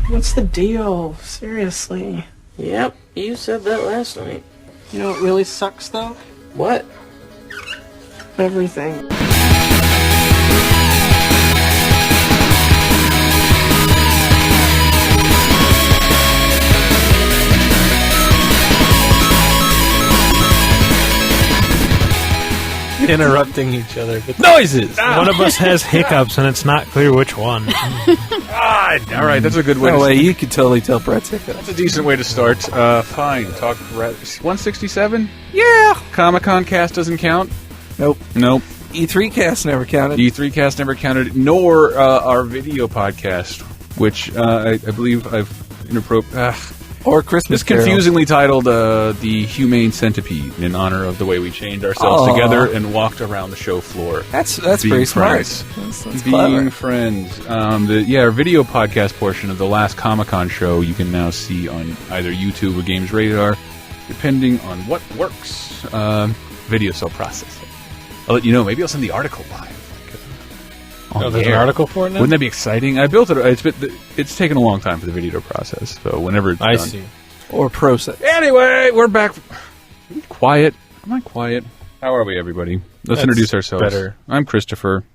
What's the deal? Seriously. Yep, you said that last night. You know what really sucks, though? What? Everything. Interrupting each other with noises. One of us has hiccups, and it's not clear which one. All right, that's a good way. No way, you could totally tell Brett's hiccups. That's a decent way to start. Fine. Talk 167? Yeah. Comic-Con cast doesn't count? Nope. E3 cast never counted. E3 cast never counted, nor our video podcast, which I believe I've inappropriate. Or Christmas It's confusingly titled The Humane Centipede in honor of the way we chained ourselves together and walked around the show floor. That's very smart. That's Being clever. friends. Our video podcast portion of the last Comic-Con show you can now see on either YouTube or Games Radar, depending on what works. Video cell processing. I'll let you know. Maybe I'll send the article live. There's an article for it now? Wouldn't that be exciting? I built it. It's taken a long time for the video to process. So whenever it's done. see. Or process. Anyway, we're back. Quiet. Am I quiet? How are we, everybody? Let's introduce ourselves. better. I'm Christopher.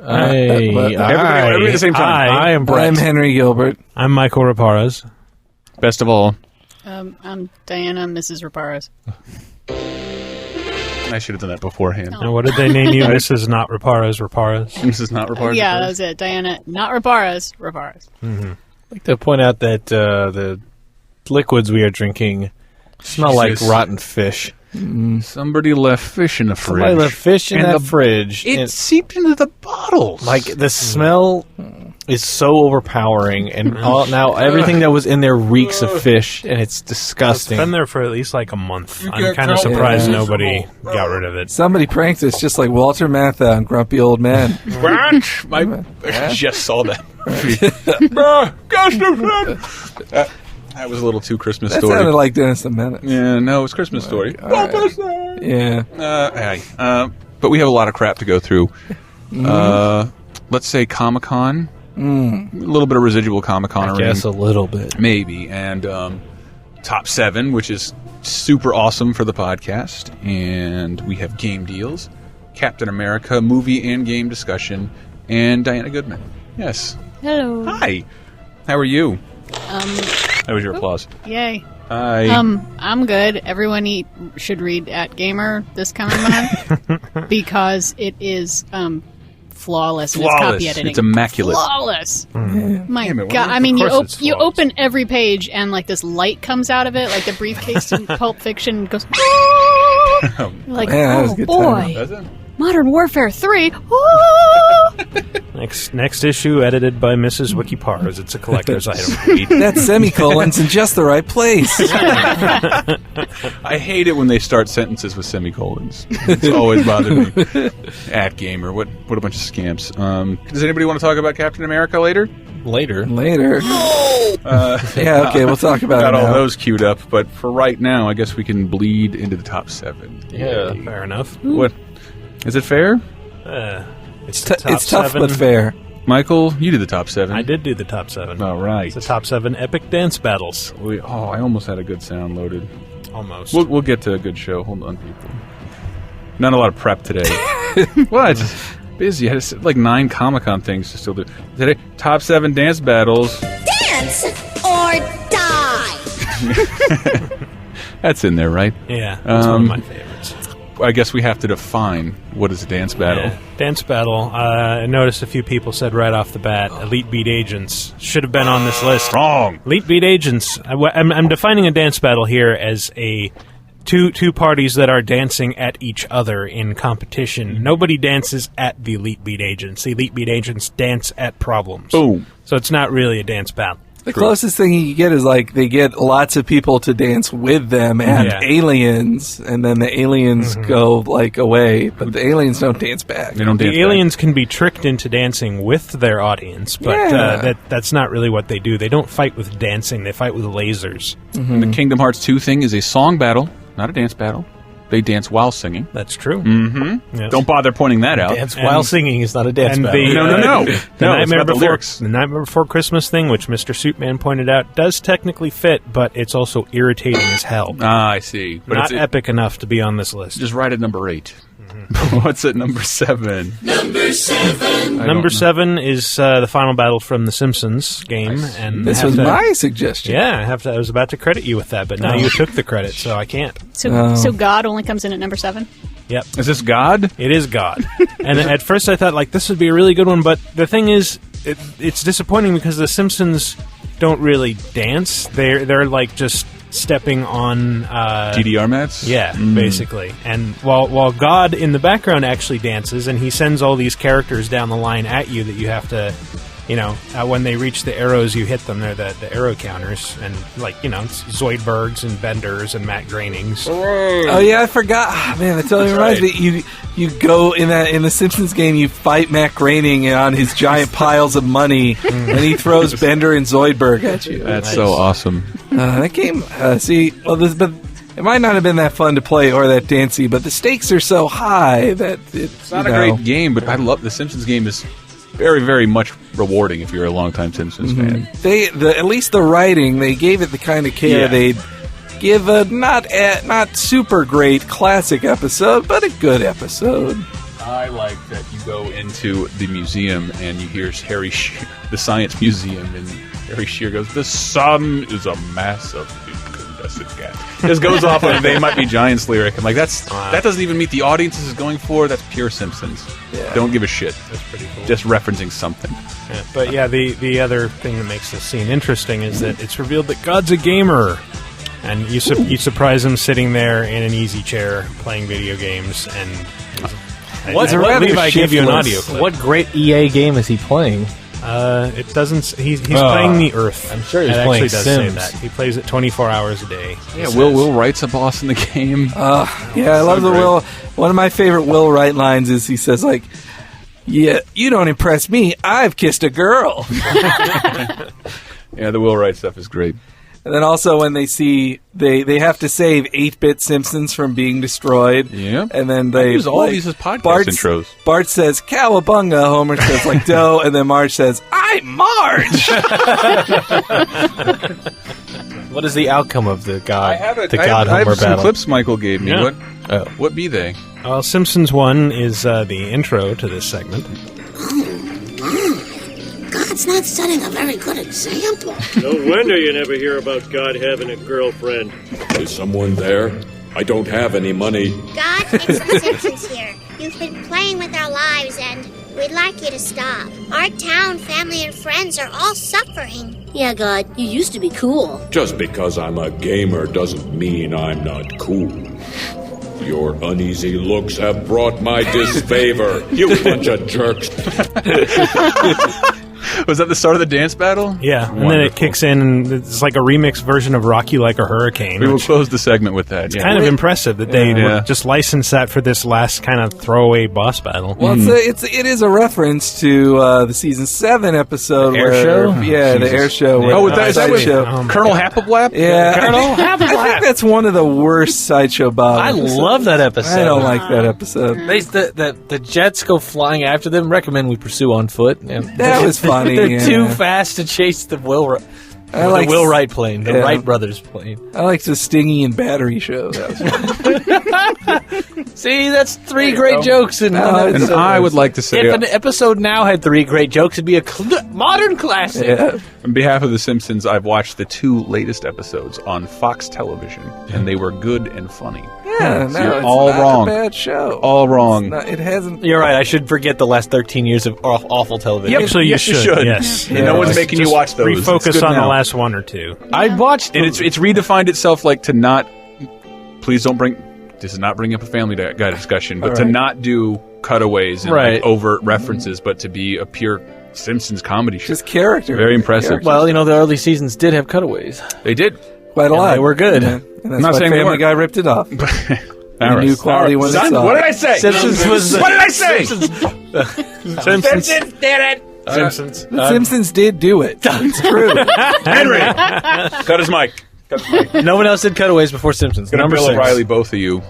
Everybody at the same time. I am Brett. I'm Henry Gilbert. I'm Michael Raparez. Best of all, I'm Diana, Mrs. Raparez. I should have done that beforehand. And what did they name you? Mrs. Not Raparez, Raparez? Mrs. Not Raparez. Yeah, that was it. Diana, not Raparez, Raparez. I'd like to point out that the liquids we are drinking smell Jesus. like rotten fish. Somebody left fish in the fridge. Somebody left fish in And that the- fridge. It and, seeped into the bottles. like, the smell is so overpowering, and now everything that was in there reeks of fish, and it's It's disgusting. been there for at least like a month. I'm can't kind of tell surprised me. nobody got rid of it. Somebody pranked us just like Walter Matthau and Grumpy Old Man. I just saw that. That was a little too Christmas That Story. sounded like Dennis the Menace. Yeah, no, it's Christmas Story. Yeah. But we have a lot of crap to go through. Let's say Comic-Con. A little bit of residual Comic-Con. I guess a little bit. Maybe. And Top 7, which is super awesome for the podcast. And we have Game Deals, Captain America, movie and game discussion, and Diana Goodman. Yes. Hello. Hi. How are you? That was your applause. Yay. Hi. I'm good. Everyone should read At Gamer this coming month because it is flawless in its copy editing. It's immaculate. Flawless. My Damn it, God! well, I mean, of you course it's you flawless. open every page and like this light comes out of it, like the briefcase in Pulp Fiction goes. You're like, Man, that was oh a good boy, time. Does it? Modern Warfare 3. Next issue edited by Mrs. Wiki Pars. It's a collector's item. That semicolon's in just the right place. I hate it when they start sentences with semicolons. It's always bothered me. At Gamer, what a bunch of scamps. Does anybody want to talk about Captain America later? Later. Yeah, okay, we'll talk about Got it all now. those queued up, but for right now, I guess we can bleed into the top 7. Yeah. Fair enough. What? Is it fair? It's the top It's tough 7. but fair. Michael, you did the top 7. I did do the top 7. All right. It's the top 7 epic dance battles. I almost had a good sound loaded. Almost. We'll get to a good show. Hold on, people. Not a lot of prep today. What? Busy. I had like 9 Comic-Con things to still do. Today, top 7 dance battles. Dance or die. That's in there, right? Yeah, that's one of my favorites. I guess we have to define what is a dance battle. Yeah. Dance battle. I noticed a few people said right off the bat, Elite Beat Agents should have been on this list. Wrong. Elite Beat Agents. I'm defining a dance battle here as a two parties that are dancing at each other in competition. Nobody dances at the Elite Beat Agents. The Elite Beat Agents dance at problems. Boom. So it's not really a dance battle. The closest thing you get is like they get lots of people to dance with them and aliens, and then the aliens go like away, but the aliens don't dance back. They don't dance The aliens can be tricked into dancing with their audience, but that's not really what they do. They don't fight with dancing; they fight with lasers. The Kingdom Hearts 2 thing is a song battle, not a dance battle. they dance while singing. That's true. Mm-hmm. Yes. Don't bother pointing that out. Dance while singing is not a dance And battle. the, No. The it's Nightmare about the Before lyrics. the Nightmare Before Christmas thing, which Mr. Suitman pointed out, does technically fit, but it's also irritating as hell. Ah, I see. But Not it's epic enough to be on this list. just right at number 8. What's at number 7? Number 7 is the final battle from the Simpsons game, and This I have was to- my suggestion. Yeah, I was about to credit you with that, but now you took the credit, so I can't. So God only comes in at number 7? Yep. Is this God? It is God. And at first I thought, like, this would be a really good one, but the thing is, it's disappointing because the Simpsons don't really dance. They're like, just stepping on... TDR mats? Yeah, basically. And while God in the background actually dances, and he sends all these characters down the line at you that you have to... when they reach the arrows, you hit them. They're the arrow counters. And, it's Zoidbergs and Benders and Matt Groenings. Oh yeah, I forgot. Oh, man, that totally reminds me. You go in the Simpsons game. You fight Matt Groening on his giant piles of money, and he throws Bender and Zoidberg at you. That's so awesome. That game. But it might not have been that fun to play or that dancey, but the stakes are so high that It's not a great game, but I love the Simpsons game. Is very, very much rewarding if you're a longtime Simpsons fan. At least the writing, they gave it the kind of care they'd give a not super great classic episode, but a good episode. I like that you go into the museum and you hear the Science Museum, and Harry Shearer goes, "The sun is a mass of incandescent gas." This goes off of "They Might Be Giants" lyric. I'm like, that doesn't even meet the audience this is going for. That's pure Simpsons. Yeah. Don't give a shit. That's pretty cool. Just referencing something. Yeah, but yeah, the other thing that makes this scene interesting is that it's revealed that God's a gamer. And you surprise him sitting there in an easy chair playing video games, and I gave you an audio clip. What great EA game is he playing? It doesn't. He's playing the Earth. I'm sure he's it playing actually does Sims. say that. He plays it 24 hours a day. Yeah, Will Wright's a boss in the game. I love the great. Will. One of my favorite Will Wright lines is he says, like, "Yeah, you don't impress me. I've kissed a girl." Yeah, the Will Wright stuff is great. And then also when they see they have to save 8-bit Simpsons from being destroyed. Yeah. And then they use all these as podcast intros. Bart says "Cowabunga," Homer says like "Doe," and then Marge says "I'm Marge." What is the outcome of the God I have Homer some battle? clips Michael gave me. Yeah. What be they? Well, Simpsons 1 is the intro to this segment. God's not setting a very good example. No wonder you never hear about God having a girlfriend. Is someone there? I don't have any money. God, it's the Simpsons here. You've been playing with our lives, and we'd like you to stop. Our town, family, and friends are all suffering. Yeah, God, you used to be cool. Just because I'm a gamer doesn't mean I'm not cool. Your uneasy looks have brought my disfavor, you bunch of jerks. Was that the start of the dance battle? Yeah, and then it kicks in, and it's like a remix version of "Rock You Like a Hurricane." We will which close the segment with that. It's kind of impressive that they Yeah. just licensed that for this last kind of throwaway boss battle. Well, it is a reference to the season 7 episode Air where, show? yeah, the air show. Oh, is that with Sideshow. Colonel Happleblap? Yeah, Colonel I think that's one of the worst Sideshow Bob. I love that episode. I don't like that episode. The jets go flying after them. Recommend we pursue on foot. That was funny. They're yeah. too fast to chase the Will Wright plane, the yeah. Wright brothers plane. I like the Stingy and Battery show. That was funny. See, that's 3 great jokes in one it's episode. And I would like to say, If an episode now had 3 great jokes, it'd be a modern classic. Yeah. on behalf of The Simpsons, I've watched the 2 latest episodes on Fox Television, and they were good and funny. Yeah, So you're it's all not wrong. a bad show. All wrong. It hasn't. You're right. I should forget the last 13 years of awful television. Actually, you Yes, you should. should. Yes. And no one's making you Just watch those. It's Refocus good on the now. last one or two. I watched And it's redefined itself like to not. Please don't bring. This is not bring up a Family Guy discussion, but to not do cutaways and Right. like overt references, but to be a pure Simpsons comedy show. Just character. Very impressive. Character. Well, the early seasons did have cutaways. They did. Quite a lot. They were good. Yeah. And that's not why saying they Family weren't. Guy ripped it off. All right. knew quality when they Son, saw what it. did I say? Simpsons was What did I say? Simpsons. did it. Simpsons. The Simpsons did do it. It's true. Henry, cut his mic. No one else did cutaways before Simpsons. Gonna Number Bill 6. O'Reilly, both of you.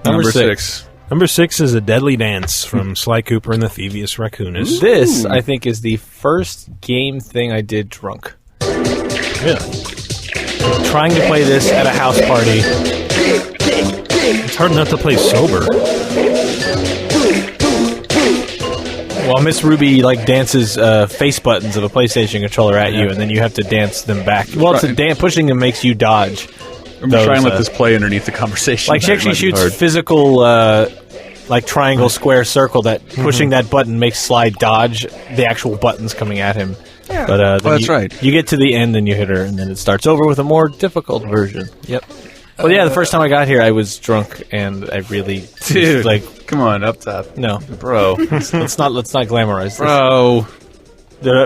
Number 6. Number 6 is A Deadly Dance from Sly Cooper and the Thievius Raccoonus. This, I think, is the first game thing I did drunk. Really? Trying to play this at a house party. It's hard not to play sober. Well, Miss Ruby dances face buttons of a PlayStation controller at you, and then you have to dance them back. Well, pushing them makes you dodge. I'm going to try and let this play underneath the conversation. She actually shoots physical, triangle, square, circle, that pushing that button makes Sly dodge the actual buttons coming at him. Yeah. But that's right. You get to the end and you hit her, and then it starts over with a more difficult version. Yep. Well, yeah, the first time I got here, I was drunk, and I really... Dude, come on, up top. No. Bro. let's not glamorize this. Bro.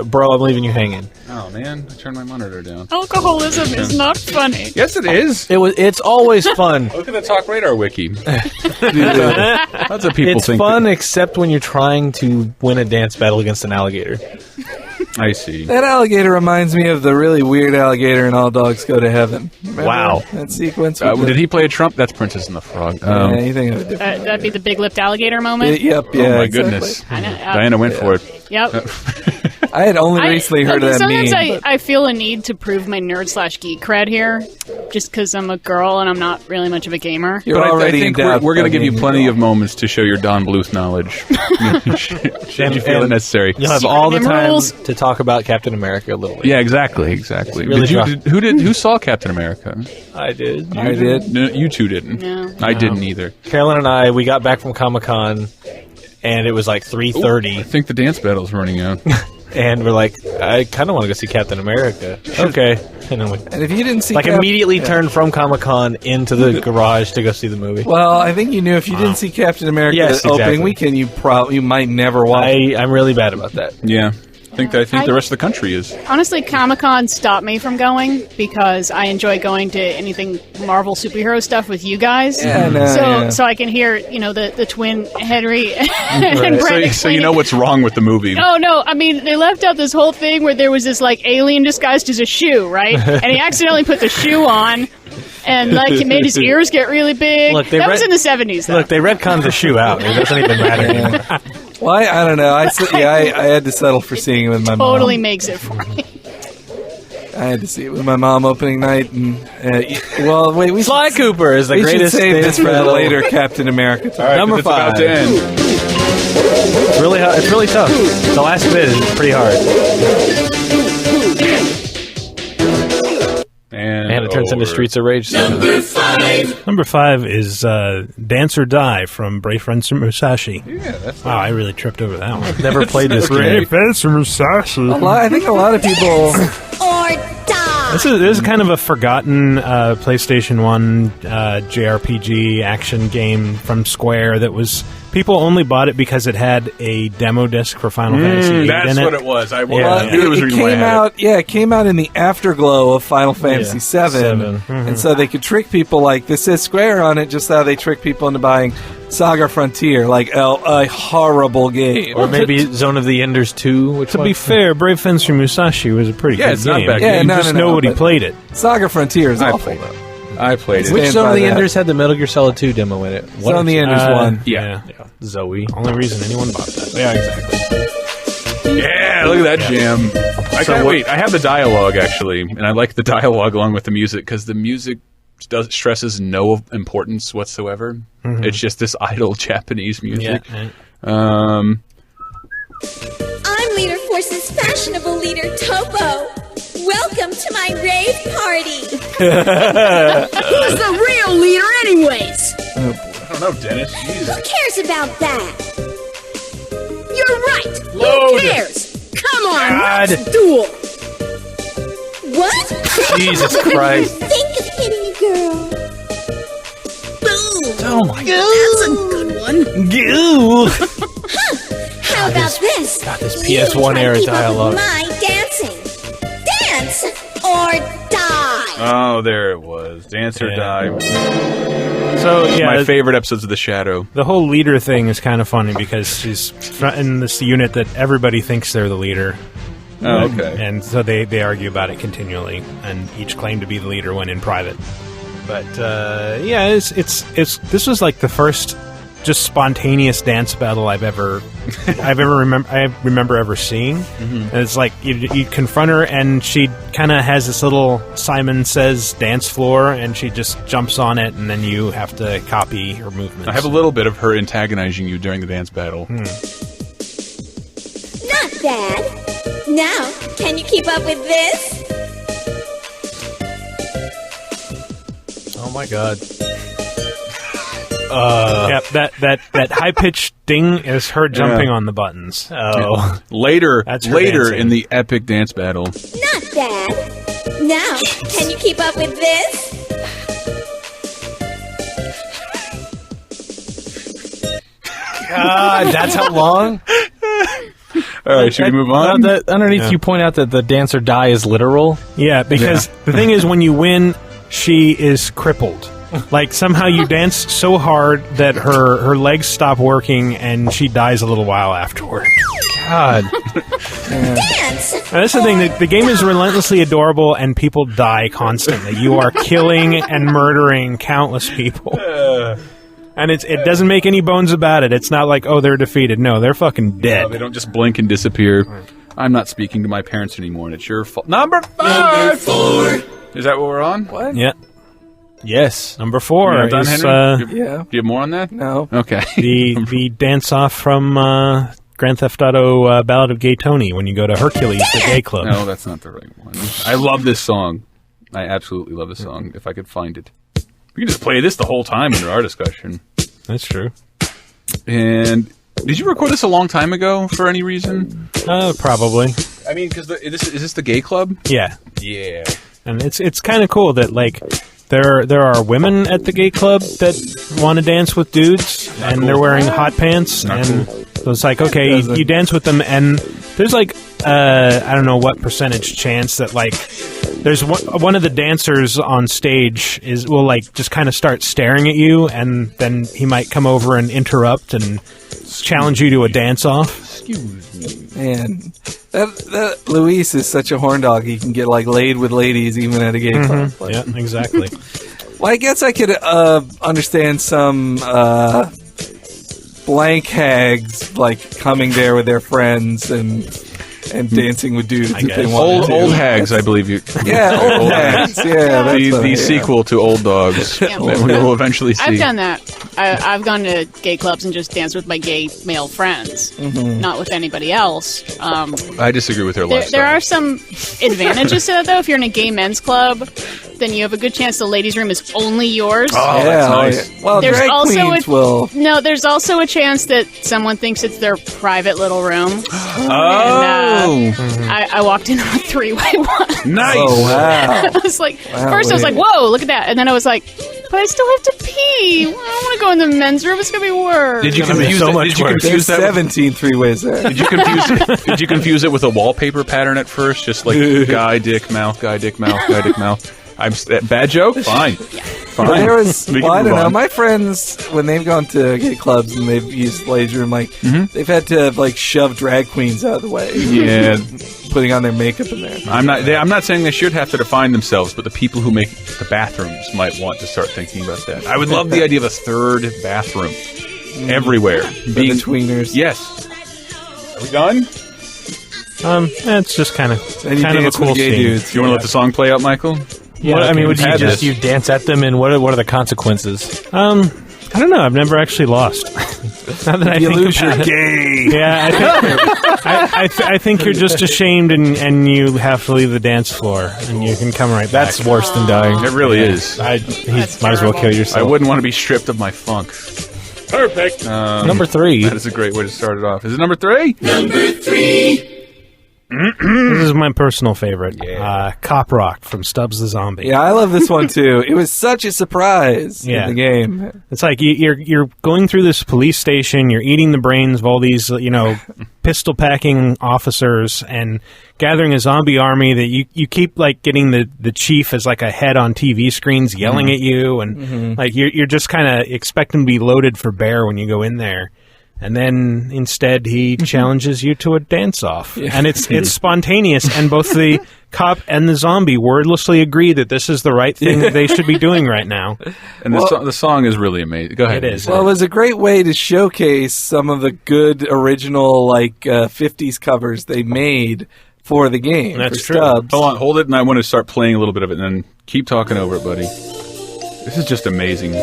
Bro, I'm leaving you hanging. Oh, man. I turned my monitor down. Alcoholism is not funny. Yes, it is. It's always fun. Look at the TalkRadar wiki. Lots of people it's fun, except when you're trying to win a dance battle against an alligator. I see. That alligator reminds me of the really weird alligator in All Dogs Go to Heaven. Remember wow. That sequence? Did he play a Trump? That's Princess and the Frog. Yeah, you think of a different That'd be the big-lipped alligator moment? Yep, yeah. Oh, my exactly. goodness. Diana went for it. Yep. I had only recently heard of that sometimes meme. I feel a need to prove my nerd/geek cred here, just because I'm a girl and I'm not really much of a gamer. You're but already I think we're going to give you plenty of moments to show your Don Bluth knowledge. Should you feel it necessary. You'll have all the time to talk about Captain America a little bit. Yeah, exactly. Really who saw Captain America? I did. I did. No, you two didn't. No. I didn't either. Carolyn and we got back from Comic-Con, and it was 3:30. I think the dance battle's running out. And we're like, I kind of want to go see Captain America. Okay. And if you didn't see immediately turned from Comic-Con into the garage to go see the movie. Well, I think you knew if you didn't see Captain America opening weekend, you might never watch it. I'm really bad about that. Yeah. I think the rest of the country is. Honestly, Comic-Con stopped me from going because I enjoy going to anything Marvel superhero stuff with you guys. So I can hear, the twin Henry and Brett so you know what's wrong with the movie. Oh, no. I mean, they left out this whole thing where there was this, alien disguised as a shoe, right? And he accidentally put the shoe on. And he made his ears get really big. Look, that was in the 70s, though. Look, they retconned the shoe out. It doesn't even matter anymore. Well, I don't know. I had to settle for seeing it with my mom. Totally makes it for me. I had to see it with my mom opening night, and Sly Cooper is the greatest. We should save this for the later Captain America. Right, Number 5. About to end. It's really tough. The last bit is pretty hard. And it turns into Streets of Rage. Number 5 is Dance or Die from Brave Fencer Musashi. Yeah, that's wow, I really tripped over that one. Never played this game. Brave Fencer Musashi. I think a lot of people... This is kind of a forgotten PlayStation 1 JRPG action game from Square that was... People only bought it because it had a demo disc for Final Fantasy VIII that's in it. what it was. I knew it was came out. Yeah, it came out in the afterglow of Final Fantasy VII, Mm-hmm. and so they could trick people. This says Square on it, just how they trick people into buying Saga Frontier, a horrible game, or maybe Zone of the Enders 2. To be fair, Brave Fencer Musashi was a pretty good it's game. not bad game. Nobody played it. Saga Frontier is awful though. I played it. Which Zone of the Enders had the Metal Gear Solid 2 demo in it? Zone of the Enders 1. Yeah. Zoe. Only reason anyone bought that. Yeah, exactly. Yeah, look at that jam. I can't wait. I have the dialogue, actually, and I like the dialogue along with the music, because the music stresses no importance whatsoever. Mm-hmm. It's just this idle Japanese music. Yeah. I'm Leader Force's fashionable leader, Topo. Welcome to my rave party. Who's the real leader anyways? I don't know, Dennis. Jesus. Who cares about that? You're right. Load. Who cares? Come on, God. let's duel. What? Jesus Christ. Think of hitting a girl. Boom. Oh my God. That's a good one. Goo. How about this? God, this PS1 era dialogue. My dancing. Dance or die. Oh, there it was. Dance or die. So yeah, my favorite episodes of The Shadow. The whole leader thing is kind of funny because she's in this unit that everybody thinks they're the leader. Oh, okay. And so they argue about it continually, and each claim to be the leader when in private. But yeah, it's this was like the first just spontaneous dance battle I remember ever seeing. And it's like you confront her, and she kind of has this little Simon Says dance floor, and she just jumps on it, and then you have to copy her movements. I have a little bit of her antagonizing you during the dance battle. Not bad. Now, can you keep up with this? Oh my god. Yep, that high pitched ding is her jumping on the buttons. Oh, later dancing. in the epic dance battle. Not bad. Now, can you keep up with this? God, that's how long? All right, should we move on? Underneath, you point out that the dance or die is literal. Yeah, because the thing is, when you win, she is crippled. Like, somehow you dance so hard that her legs stop working, and she dies a little while afterward. God. Dance! Now, that's the thing. The game is relentlessly adorable, and people die constantly. You are killing and murdering countless people. And it doesn't make any bones about it. It's not like, oh, they're defeated. No, they're fucking dead. No, they don't just blink and disappear. I'm not speaking to my parents anymore, and it's your fault. Number 4! Is that what we're on? What? Yeah. Yes. Number 4 You're done, is Henry? Do yeah. you have more on that? No. Okay. the dance-off from Grand Theft Auto Ballad of Gay Tony when you go to Hercules, the gay club. No, that's not the right one. I love this song. I absolutely love this song, if I could find it. We can just play this the whole time in our discussion. That's true. And did you record this a long time ago for any reason? Probably. I mean, because is this the gay club? Yeah. Yeah. And it's kind of cool that, like, there are women at the gay club that want to dance with dudes, and they're wearing hot pants, and so it's like, okay, you dance with them, and there's like I don't know what percentage chance that, like, there's one of the dancers on stage will like just kind of start staring at you, and then he might come over and interrupt and challenge you to a dance off. Excuse me. Man, that Luis is such a horn dog. He can get like laid with ladies even at a gay club. Like, yeah, exactly. Well, I guess I could understand some blank hags like coming there with their friends and dancing with dudes if they want to. Old hags, I believe you. Yeah, old hags. Yeah, that's the sequel to Old Dogs that we will eventually see. I've done that. I've gone to gay clubs and just danced with my gay male friends, not with anybody else. I disagree with her lifestyle. There are some advantages to that, though. If you're in a gay men's club, then you have a good chance the ladies' room is only yours. Oh, that's nice. Yeah. Well, there's drag queens will. No, there's also a chance that someone thinks it's their private little room. I walked in on a 3-way one. Nice. Oh, wow. I was like, first I was like, whoa, look at that. And then I was like, but I still have to pee. I don't want to go in the men's room. It's going to be worse. Did you confuse so that? much Did you worse. confuse There's that? 17 three-ways there. Did you confuse it? Did you confuse it with a wallpaper pattern at first? Just like guy, dick, mouth, guy, dick, mouth, guy, dick, mouth. Bad joke? Fine. Fine. Well, there was, We can I don't move know. on. My friends, when they've gone to gay clubs and they've used ladies' room, like they've had to like shove drag queens out of the way. Yeah. Putting on their makeup in there. I'm not saying they should have to define themselves, but the people who make the bathrooms might want to start thinking about that. I would love the idea of a third bathroom everywhere. Being tweeners. Yes. Are we done? It's just kind of And you a dance cool with gay scene. dudes. Do you want to let the song play out, Michael? Yeah, I mean, would you had just this. you dance at them, and what are the consequences? I don't know. I've never actually lost. Now that I You think lose your about it. gay. Yeah, I think you're just ashamed, and you have to leave the dance floor, and you can come right back. That's worse than dying. It really is. Might as well terrible. kill I yourself. wouldn't want to be stripped of my funk. Perfect. Number 3. That is a great way to start it off. Is it number 3? This is my personal favorite. Cop Rock from Stubbs the Zombie. Yeah, I love this one too. It was such a surprise in the game. It's like you're going through this police station, you're eating the brains of all these, pistol packing officers and gathering a zombie army that you keep like getting the chief as like a head on TV screens yelling at you, and like you're just kind of expecting to be loaded for bear when you go in there. And then instead he challenges you to a dance-off. Yeah. And it's spontaneous, and both the cop and the zombie wordlessly agree that this is the right thing that they should be doing right now. And the song is really amazing. Go ahead. It is. Well, it was a great way to showcase some of the good original 50s covers they made for the game. That's for true. Stubbs. Hold on, hold it, and I want to start playing a little bit of it, and then keep talking over it, buddy. This is just amazing.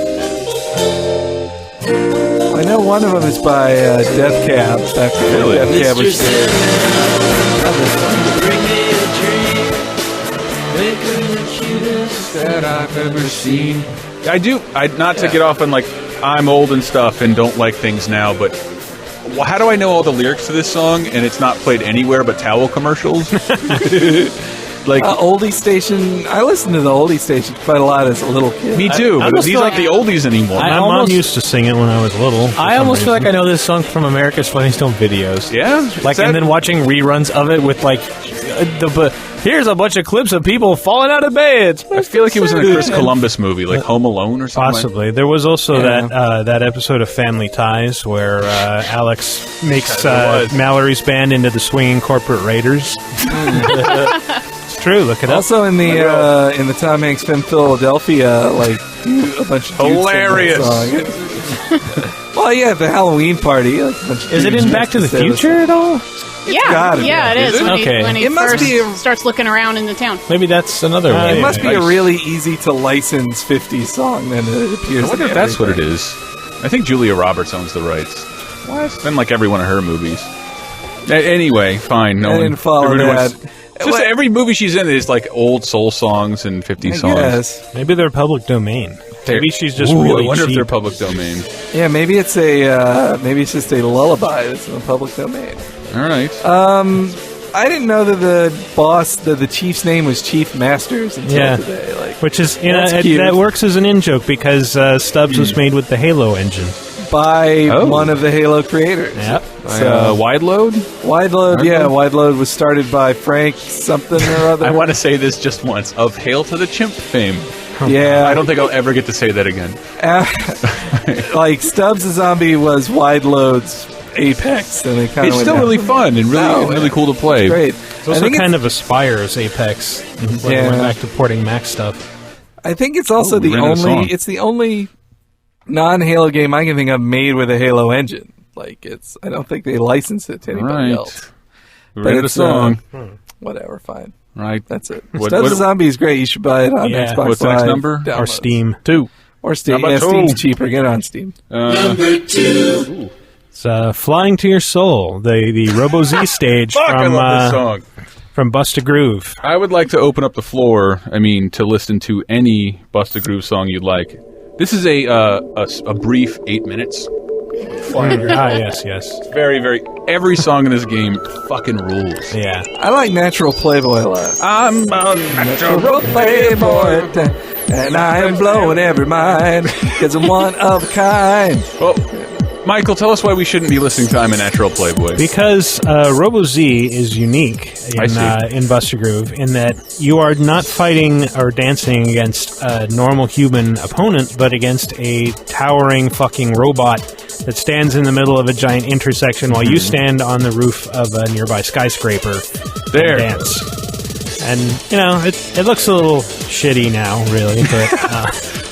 I know one of them is by Death Cab. Really? Death Cab was that I've ever seen. Not to get off on I'm old and stuff and don't like things now, but how do I know all the lyrics to this song and it's not played anywhere but towel commercials? oldie station. I listened to the oldie station quite a lot as a little kid. Me too, but these aren't the oldies anymore. My mom used to sing it when I was little. I almost feel like I know this song from America's Funniest Home Videos. Yeah? And then watching reruns of it with here's a bunch of clips of people falling out of bed. I feel like it was in a Chris Columbus movie, like Home Alone or something. Possibly. There was also that episode of Family Ties where Alex makes Mallory's band into the Swinging Corporate Raiders. It's true. Look it up. Also in the Tom Hanks film Philadelphia, a bunch of hilarious. Well, yeah, the Halloween party. Is it in Back to the Future at all? Yeah, it is. When he first starts looking around in the town. Maybe that's another one. It must be a really easy to license 50s song, then it appears. I wonder if that's what it is. I think Julia Roberts owns the rights. What? It's been like every one of her movies. Anyway, fine. I didn't follow that. Just every movie she's in is like old soul songs and 50s songs. Yes. Maybe they're public domain. Maybe she's just really I wonder cheap. if they're public domain. Yeah, maybe it's just a lullaby that's in the public domain. All right. I didn't know that the boss, the chief's name was Chief Masters until today. Which is, that works as an in-joke because Stubbs was made with the Halo engine. By one of the Halo creators. Yep. Wide Load? Wide Load, yeah. Wide Load was started by Frank something or other. I want to say this just once. Of Hail to the Chimp fame. Yeah. I don't think I'll ever get to say that again. Stubbs the Zombie was Wide Load's apex. And it's still really fun and really cool to play. Great. It's also kind of Aspire's Apex when it went back to porting Mac stuff. I think it's also the only non-Halo game I can think of made with a Halo engine. I don't think they license it to anybody else. But it's a song. Whatever, fine. Right. That's it. Stubbs the Zombie is great. You should buy it on Xbox What's the next number? Downloads. Or Steam. 2. Or Steam. Yeah, Steam's cheaper. Get it on Steam. Number 2. It's Flying to Your Soul, the Robo Z stage I love this song. From Bust a Groove. I would like to open up the floor, to listen to any Bust a Groove song you'd like. This is a brief 8 minutes. Yes. Very, very... Every song in this game fucking rules. Yeah. I like Natural Playboy a lot. I'm a Natural Playboy, and I am blowing every mind, because I'm one of a kind. Well, Michael, tell us why we shouldn't be listening to I'm a Natural Playboy. Because Robo Z is unique in Bust a Groove in that you are not fighting or dancing against a normal human opponent, but against a towering fucking robot that stands in the middle of a giant intersection while you stand on the roof of a nearby skyscraper and dance. And, it looks a little shitty now, really, but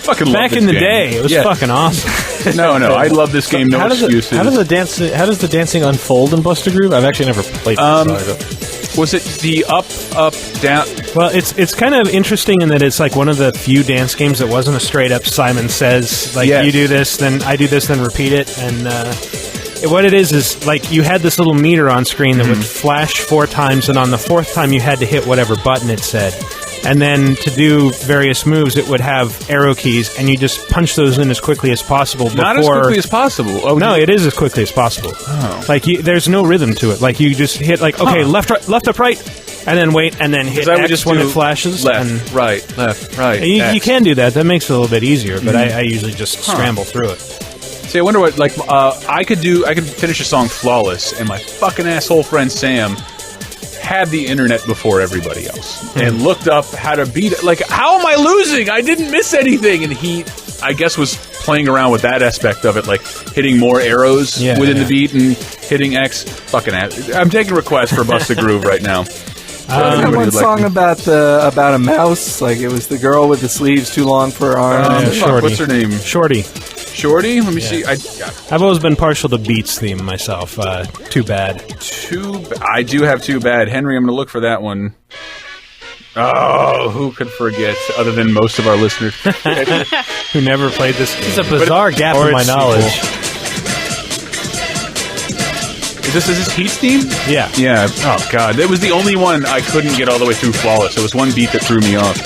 fucking back in the day, it was fucking awesome. No, I love this game. No excuses. How does the dancing unfold in Bust a Groove? I've actually never played this. Was it the up, down? Well, it's kind of interesting in that it's like one of the few dance games that wasn't a straight up Simon Says, you do this, then I do this, then repeat it. And what it is you had this little meter on screen that would flash 4 times, and on the 4th time you had to hit whatever button it said. And then to do various moves, it would have arrow keys, and you just punch those in as quickly as possible. Not as quickly as possible. Oh, no, it is as quickly as possible. Oh. There's no rhythm to it. You just hit left, up, right, and then wait, and then hit X when it flashes. Left, right, left, right. You can do that. That makes it a little bit easier, but I usually just scramble through it. See, I wonder what I could do. I could finish a song flawless, and my fucking asshole friend Sam had the internet before everybody else and looked up how to beat it. How am I losing? I didn't miss anything. And he, I guess, was playing around with that aspect of it, like hitting more arrows within the beat and hitting X. Fucking I'm taking requests for Bust a Groove right now. That one song about a mouse, like it was the girl with the sleeves too long for her arms. Shorty. What's her name? Shorty. Shorty? Let me see. I've always been partial to Beats theme myself. Too Bad. I do have Too Bad. Henry, I'm going to look for that one. Oh, who could forget, other than most of our listeners? Who never played this game. It's a bizarre gap in my knowledge. Is this Heat's theme? Yeah. Yeah. Oh, God. It was the only one I couldn't get all the way through flawless. It was one beat that threw me off.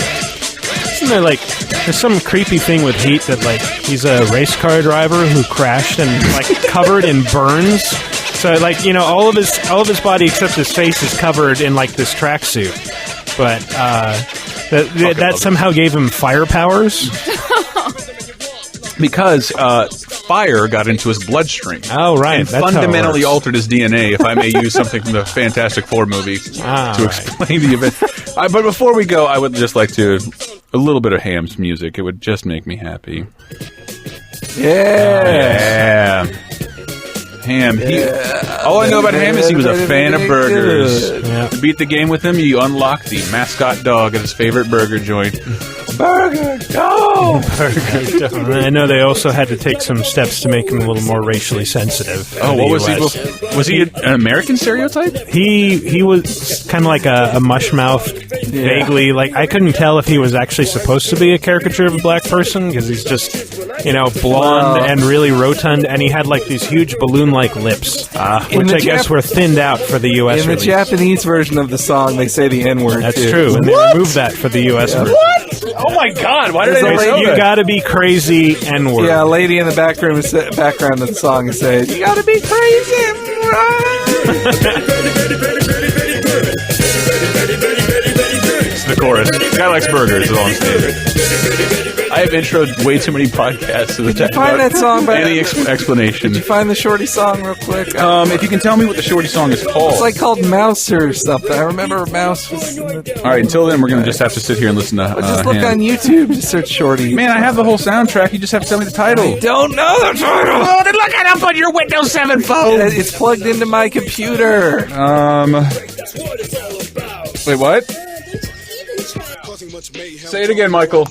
Isn't there, like, there's some creepy thing with Heat that, like, he's a race car driver who crashed and, like, covered in burns? So, like, you know, all of his body except his face is covered in, like, this tracksuit. But, that somehow gave him fire powers? Because fire got into his bloodstream. Oh, right. And That's fundamentally altered his DNA, if I may use something from the Fantastic Four movie to explain the event. But before we go, I would just like to... A little bit of Ham's music. It would just make me happy. Yeah. Ham. All I know about Ham is he was a fan of burgers. To beat the game with him, you unlock the mascot dog at his favorite burger joint. Burger dog! Burger dog. I know they also had to take some steps to make him a little more racially sensitive. Oh, what was he? Was he an American stereotype? He was kind of like a mush-mouthed, vaguely, like, I couldn't tell if he was actually supposed to be a caricature of a black person, because he's just, you know, blonde and really rotund, and he had, like, these huge balloon-like lips, which I guess were thinned out for the U.S. In release. the Japanese version of the song, they say the N-word, That's too. true, and they removed that for the U.S. version. What? Oh my God! Why did I know that? You gotta be crazy, N-word. Yeah, a lady in the background of the song is saying, "You gotta be crazy." It's the chorus. The guy likes burgers. Is all I'm saying. I have introed way too many podcasts to the Did you find that song by any explanation? Did you find the Shorty song real quick? If you can tell me what the Shorty song is called. It's like called Mouse or something. I remember Mouse was in the... All right, until then, we're going to just have to sit here and listen to just look Ham. on YouTube, just search Shorty. Man, I have the whole soundtrack. You just have to tell me the title. I don't know the title. Oh, then look it up on your Windows 7 phone. It's plugged into my computer. Wait, what? Say it again, Michael.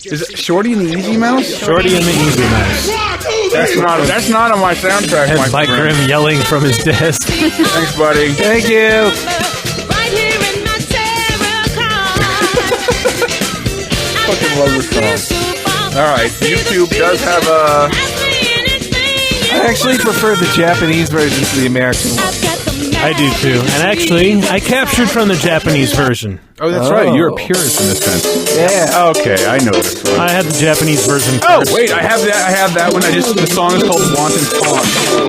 Is it Shorty and the Easy Mouse? Shorty and the Easy Mouse. That's not on my soundtrack, And Mike friend. Grimm yelling from his desk. Thanks, buddy. Thank you. Fucking love this song. All right, YouTube does have a... I actually prefer the Japanese version to the American one. I do too. And actually, I captured from the Japanese version. Oh, that's right. You're a purist in this sense. Yeah. Okay, I know this one. I had the Japanese version Oh, first. wait, I have that one. The song is called Wanton Pawn.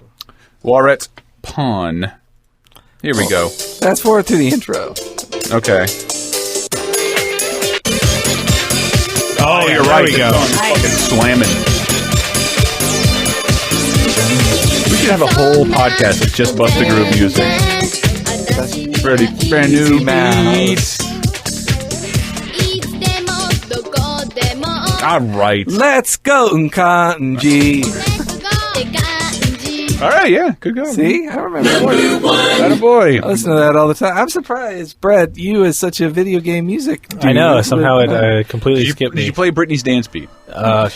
Warret Pawn. Here we go. Fast forward to the intro. Okay. Oh, you're there right. we go. The song is fucking slamming. We should have a whole podcast of just Bust a Groove music. Brand new beats. All right. Let's go, Kanji. All right, yeah, good go. See, I remember that. Attaboy. I listen to that all the time. I'm surprised, Brett, you as such a video game music dude. I know, somehow it completely skipped me. Did you play Britney's Dance Beat? Yeah.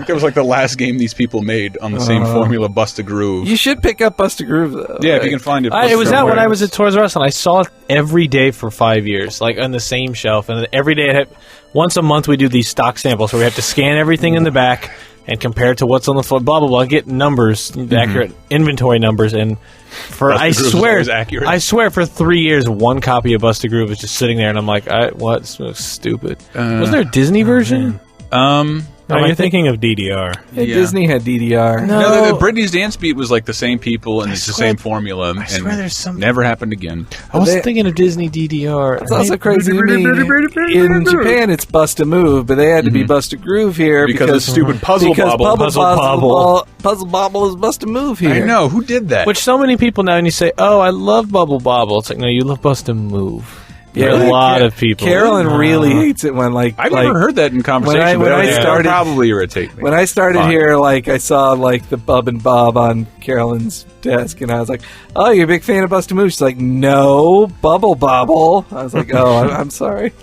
That was like the last game these people made on the same formula, Bust a Groove. You should pick up Bust a Groove, though. Yeah, if you can find it. It was out when I was at Toys R Us, and I saw it every day for 5 years, like on the same shelf. And every day, once a month, we do these stock samples where we have to scan everything in the back and compare it to what's on the floor, blah, blah, blah, get numbers, accurate inventory numbers. And I swear for 3 years, one copy of Bust a Groove was just sitting there, and I'm like, what? So stupid. Was there a Disney version? No, you're thinking of DDR. Yeah, Disney had DDR. No, the Britney's Dance Beat was like the same people and it's the same formula. I swear there's some... Never happened again. I was thinking of Disney DDR. It's also crazy to me. In Japan, it's Bust a Move, but they had to be Bust a Groove here because of stupid Puzzle Bobble. Puzzle Bobble is Bust a Move here. I know. Who did that? Which so many people now, and you say, oh, I love Bubble Bobble. It's like, no, you love Bust a Move. Yeah, a lot of people. Carolyn really hates it when I've never heard that in conversation. When I started, probably irritate me. When I started here, I saw the Bub and Bob on Carolyn's desk, and I was like, "Oh, you're a big fan of Busted Moves?" She's like, "No, Bubble Bobble." I was like, "Oh, I'm sorry."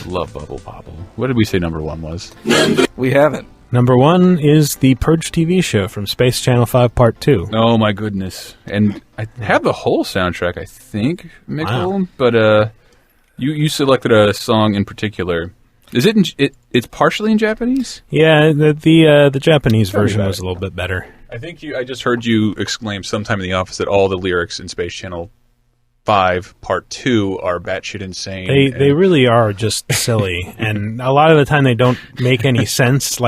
I love Bubble Bobble. What did we say number 1 was? We haven't. Number 1 is the Purge TV show from Space Channel 5 Part 2. Oh my goodness! And I have the whole soundtrack, I think, Mikkel. Wow. But you selected a song in particular. Is it? It's partially in Japanese. Yeah, the Japanese version was a little bit better. I think I just heard you exclaim sometime in the office that all the lyrics in Space Channel 5 Part 2 are batshit insane. They really are just silly, and a lot of the time they don't make any sense.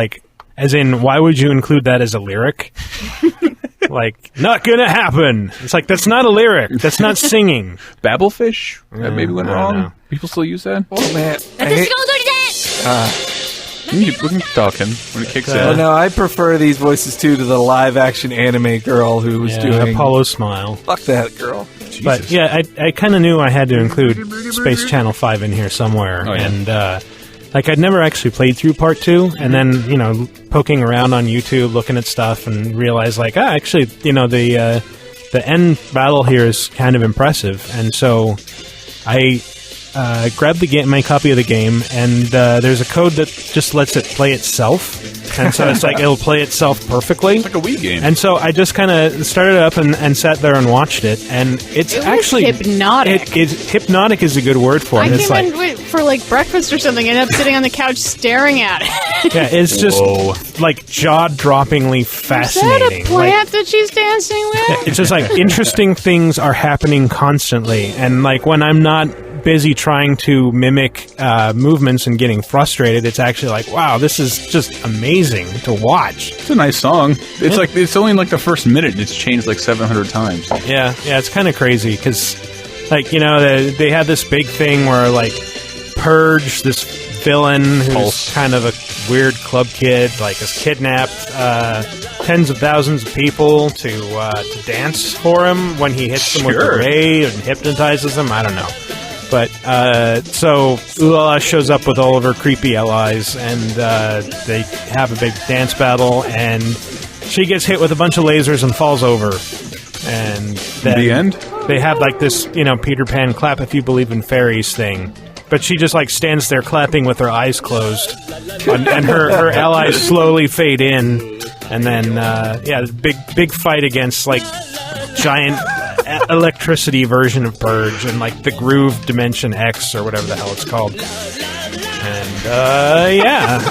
As in, why would you include that as a lyric? Not gonna happen. It's that's not a lyric. That's not singing. Babblefish? That maybe went wrong. People still use that? Oh, man. We can keep talking when it kicks in. Well, no, I prefer these voices, too, to the live-action anime girl who was doing... Apollo Smile. Fuck that girl. Jesus. But, yeah, I kind of knew I had to include Space Channel 5 in here somewhere. Oh, yeah. And, I'd never actually played through Part 2, and then, poking around on YouTube, looking at stuff, and realized, actually, the end battle here is kind of impressive. And so I grabbed my copy of the game, and there's a code that just lets it play itself. And so it's it'll play itself perfectly. It's like a Wii game. And so I just kind of started it up and sat there and watched it, and it actually hypnotic. Hypnotic is a good word for it. I came in for breakfast or something, and ended up sitting on the couch staring at it. Yeah, it's just jaw-droppingly fascinating. Is that a plant that she's dancing with? It's just interesting things are happening constantly, and when I'm not busy trying to mimic movements and getting frustrated, it's actually wow, this is just amazing to watch. It's a nice song. It's it's only the first minute. It's changed 700 times. Yeah, it's kind of crazy because, they had this big thing where Purge, this villain who's kind of a weird club kid, has kidnapped tens of thousands of people to dance for him when he hits them with the ray and hypnotizes them. I don't know. But, so Ulala shows up with all of her creepy allies, and they have a big dance battle, and she gets hit with a bunch of lasers and falls over. And then the end? They have this, Peter Pan clap if you believe in fairies thing. But she just stands there clapping with her eyes closed, and her allies slowly fade in, and then big fight against giant electricity version of Purge and the Groove Dimension X or whatever the hell it's called. And yeah,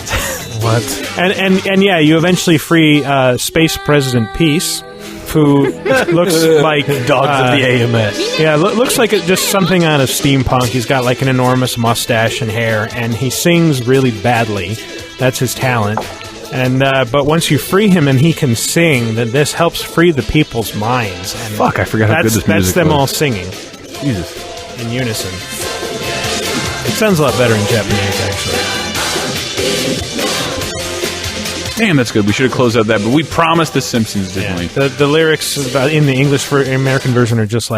what? And yeah, you eventually free Space President Peace, who looks like Dogs of the AMS. Yeah, looks like just something out of steampunk. He's got an enormous mustache and hair, and he sings really badly. That's his talent. And but once you free him and he can sing, then this helps free the people's minds. And fuck, I forgot how good this music was. That's them all singing. Jesus. In unison. It sounds a lot better in Japanese, actually. Damn, that's good. We should have closed out that, but we promised The Simpsons, didn't we? The lyrics in the English American version are just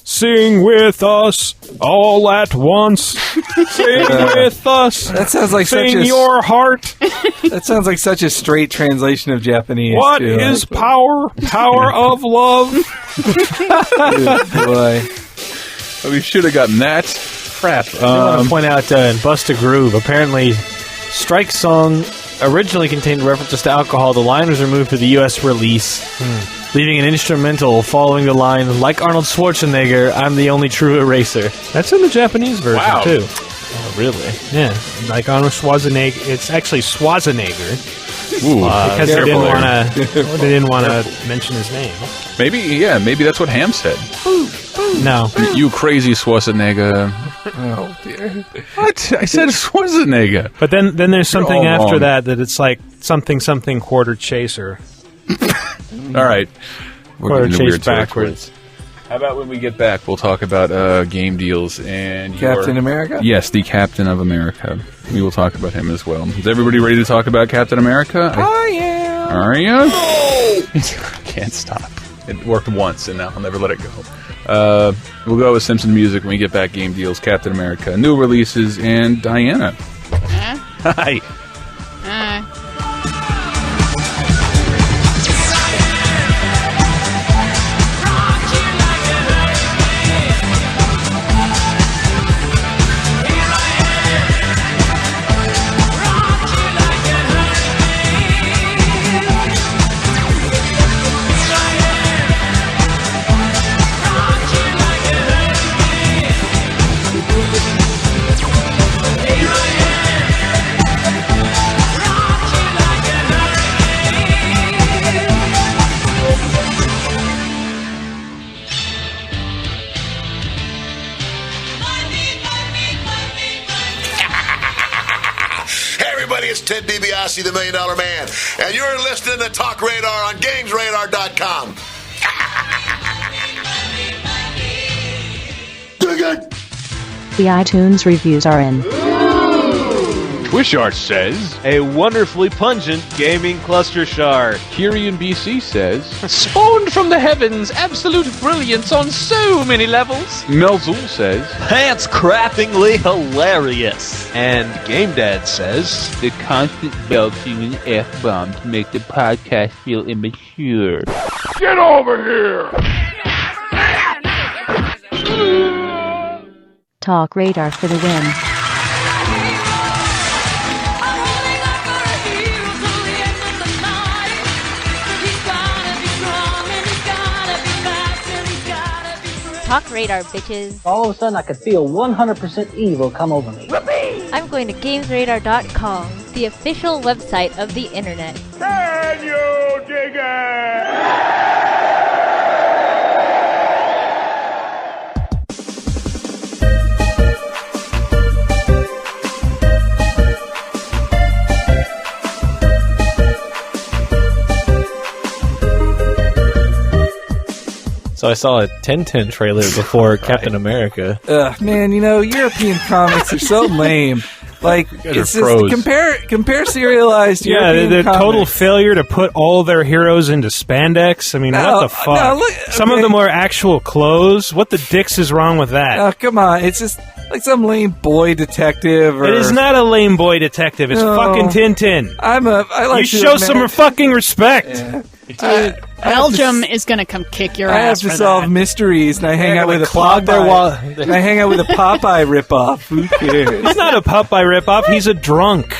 sing with us all at once. Sing with us. That sounds like sing such a... your heart. That sounds like such a straight translation of Japanese. What is power? Power of love. Good boy. We should have gotten that. Crap. I want to point out in Bust a Groove, apparently Strike's song originally contained references to alcohol. The line was removed for the U.S. release, leaving an instrumental following the line, like Arnold Schwarzenegger, I'm the only true eraser. That's in the Japanese version, too. Oh, really? Yeah, like Arnold Schwarzenegger. It's actually Schwarzenegger. Ooh, because they didn't want to mention his name. Maybe that's what Ham said. No. You crazy Schwarzenegger. Oh, dear. What? I said Schwarzenegger. But then there's something after that it's something quarter chaser. All right. We're quarter getting chase weird backwards. How about when we get back, we'll talk about game deals and Captain America? Yes, the Captain of America. We will talk about him as well. Is everybody ready to talk about Captain America? I am. Are you? Can't stop. It worked once, and now I'll never let it go. We'll go with Simpson music when we get back. Game deals, Captain America, new releases, and Diana. Hi. It's Ted DiBiase, the $1 Million Man, and you're listening to TalkRadar on GamesRadar.com. Dig it! The iTunes reviews are in. Twishart says, a wonderfully pungent gaming cluster shard. Kyrian BC says, spawned from the heavens, absolute brilliance on so many levels. Melzul says, pants crappingly hilarious. And Game Dad says, the constant belching and F-bombs make the podcast feel immature. Get over here! TalkRadar for the win. TalkRadar, bitches. All of a sudden, I could feel 100% evil come over me. Whoopee! I'm going to GamesRadar.com, the official website of the internet. Can you dig it? So I saw a Tintin trailer before Captain America. Man, European comics are so lame. Like, it's just compare serialized European the comics. Total failure to put all their heroes into spandex. I mean, what the fuck? No, look, Some of them wear actual clothes. What the dicks is wrong with that? Oh, come on. It's just like some lame boy detective. It is not a lame boy detective. It's fucking Tintin. You show some fucking respect. Yeah. Belgium is going to come kick your ass. ass. I have to solve mysteries, and I hang out with a Popeye. And I hang out with a Popeye ripoff. Who cares? He's not a Popeye ripoff. He's a drunk.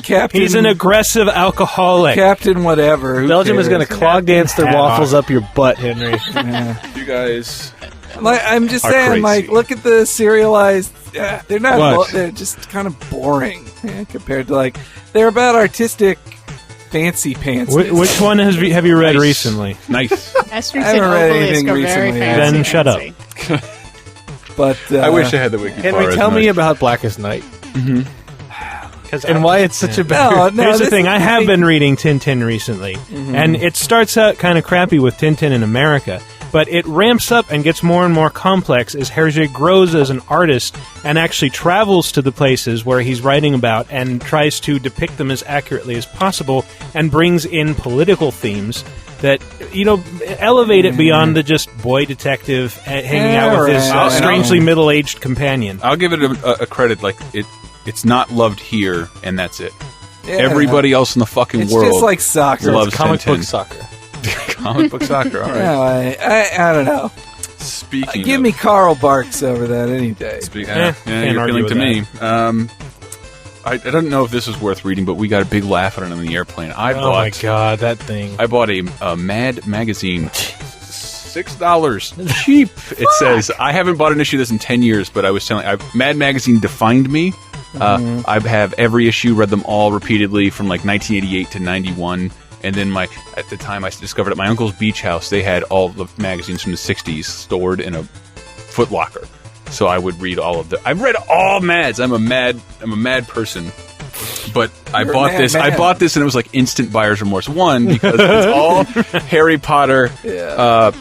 Captain. He's an aggressive alcoholic. Captain, whatever. Who Belgium cares? is going to clog dance their waffles up your butt, Henry. Yeah. You guys. I'm just saying, crazy. look at the serialized. They're not. What? They're just kind of boring compared to they're about artistic. Fancy pants. Which one have you read recently? Nice. I haven't read anything recently. Then shut up. But I wish I had the wiki. Henry, tell me about Blackest Night. Mm-hmm. And why it's such a bad. Here's the thing: I have been reading Tintin recently, and it starts out kind of crappy with Tintin in America. But it ramps up and gets more and more complex as Hergé grows as an artist and actually travels to the places where he's writing about and tries to depict them as accurately as possible and brings in political themes that, elevate it beyond the just boy detective hanging out with his strangely middle-aged companion. I'll give it a credit. It's not loved here, and that's it. Yeah. Everybody else in the fucking world just like soccer. loves comic book Tintin. soccer. Comic book soccer, all right. No, I don't know. Speaking give me Karl Barks over that any day. You're feeling to me. I don't know if this is worth reading, but we got a big laugh at it on the airplane. Oh my god, that thing. I bought a Mad magazine. $6 cheap. It says I haven't bought an issue of this in 10 years, but I was telling Mad magazine defined me. I have every issue, read them all repeatedly from 1988 to 91. And then at the time I discovered at my uncle's beach house, they had all the magazines from the 60s stored in a footlocker. So I would read all of them. I've read all Mads. I'm a mad person. But I bought this and it was like instant buyer's remorse. One, because it's all Harry Potter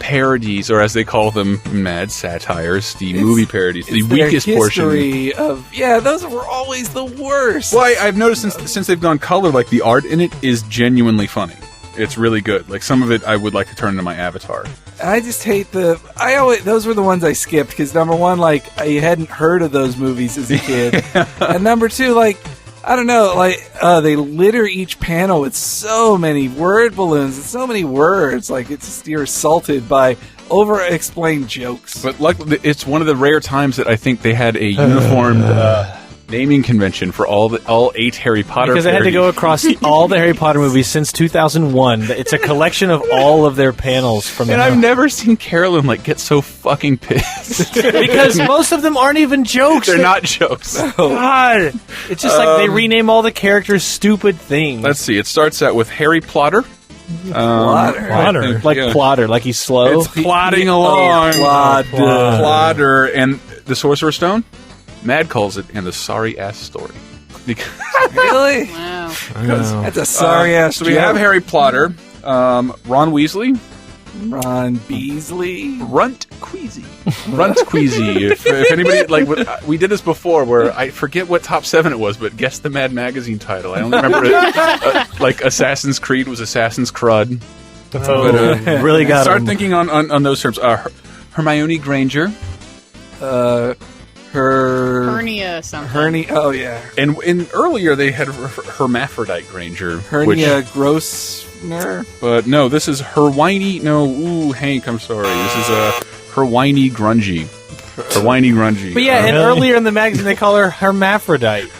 parodies, or as they call them, mad satires, the movie parodies, the weakest portion. Those were always the worst. Well, I've noticed since they've gone color, the art in it is genuinely funny. It's really good. Like some of it, I would like to turn into my avatar. I just hate those were the ones I skipped because number one, like I hadn't heard of those movies as a kid, and number two, like I don't know, like they litter each panel with so many word balloons and so many words, like it's just you're assaulted by over-explained jokes. But luckily, it's one of the rare times that I think they had a uniformed naming convention for all 8 Harry Potter because they had to go across all the Harry Potter movies since 2001. It's a collection of all of their panels from. And I've never seen Carolyn get so fucking pissed because most of them aren't even jokes. They're not jokes. God, it's just like they rename all the characters stupid things. Let's see. It starts out with Harry Plotter. Plotter, plotter, like he's slow. It's plodding along. Plotter, and the Sorcerer's Stone. Mad calls it, and the sorry-ass story. Really? Wow. That's a sorry-ass So we have Harry Plotter, Ron Weasley, Ron Beasley, Runt Queasy. If anybody, we did this before where I forget what top 7 it was, but guess the Mad Magazine title. I only remember it. Assassin's Creed was Assassin's Crud. Really got Start thinking on those terms. Hermione Granger. Hernia something. Oh yeah. And earlier they had Hermaphrodite Granger. Hernia Grossner. But no, this is Hermione. No, Hank. I'm sorry. This is Hermione Grungy. Hermione Grungy. But yeah, and earlier in the magazine they call her Hermaphrodite.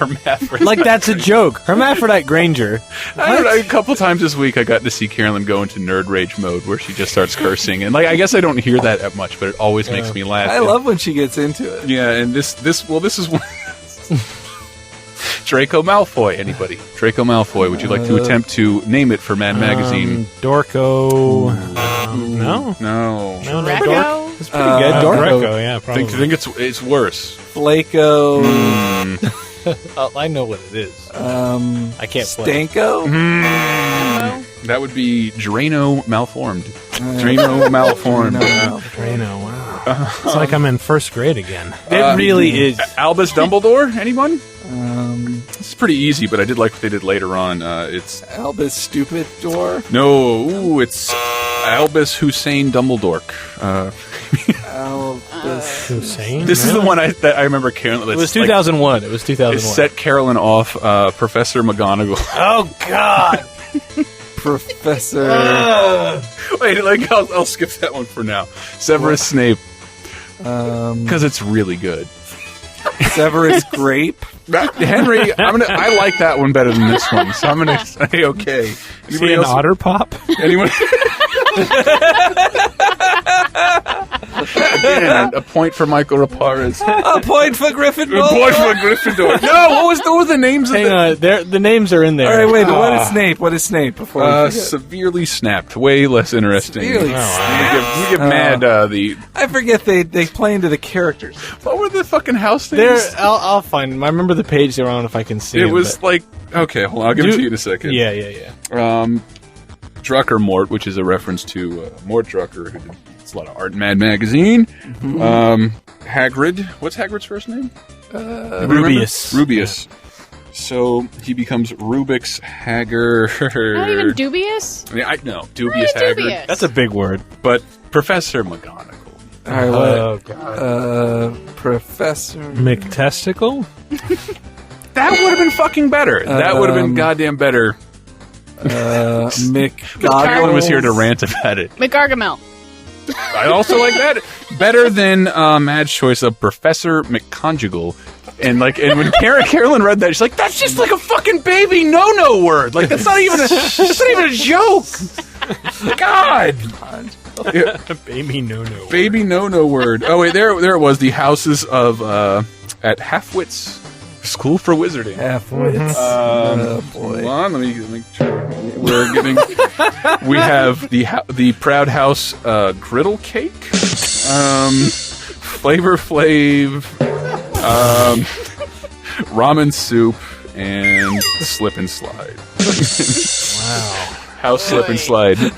Like that's a joke. Hermaphrodite Granger. I don't know, a couple times this week I got to see Carolyn go into nerd rage mode where she just starts cursing, and I guess I don't hear that much, but it always makes me laugh. I love when she gets into it. Yeah, and this is one. Draco Malfoy. Anybody? Draco Malfoy. Would you like to attempt to name it for Mad Magazine? Dorco. No. Draco. It's pretty good. Dorco, yeah, probably. I think it's worse. Flaco. I know what it is. I can't play. Stanko? That would be Drano Malformed. Drano Malformed. Drano, wow. It's like I'm in first grade again. It really is. Albus Dumbledore? Anyone? It's pretty easy, but I did like what they did later on. It's Albus Stupid Door? No, it's Albus Hussein Dumbledore. Albus Hussein? This is the one that I remember Carolyn. It was 2001. It was 2001. It set Carolyn off Professor McGonagall. Oh, God. Professor. Wait, I'll skip that one for now. Severus Snape. Because it's really good. Severus Grape. Henry, I like that one better than this one, so I'm gonna say okay. Anybody else? Otter Pop? Anyone? Again, a point for Michael Raparez. A point for Gryffindor. A point for Gryffindor. No, what were the names of Hang on, the names are in there. All right, wait, what is Snape? What is Snape? Before Severely Snapped. Way less interesting. Severely snapped. You give Mad the... I forget they play into the characters. What were the fucking house names? I'll find them. I remember the page they were on if I can see it. It was okay, hold on. I'll give it to you in a second. Yeah. Drucker Mort, which is a reference to Mort Drucker, who did a lot of art in Mad Magazine. Hagrid. What's Hagrid's first name? Rubius. Rubius. Yeah. So he becomes Rubik's Hagger. Not even dubious? No, dubious Hagrid. Dubious. That's a big word. But Professor McGonagall. All right, Professor McTesticle? That would have been fucking better. That would have been goddamn better. Carolyn was here to rant about it. McGargamel. I also like that better than Mad's choice of Professor McConjugal. And when Carolyn read that, she's like, "That's just like a fucking baby no word. Like that's not even a joke." God. Yeah. Baby no-no. Baby no word. Oh wait, there it was. The houses of at Halfwit's School for Wizarding. Halfwit's. Oh boy. Hold on, let me try. We have the Proud House griddle cake, Flavor Flav, ramen soup, and slip and slide. Wow. House slip and slide. All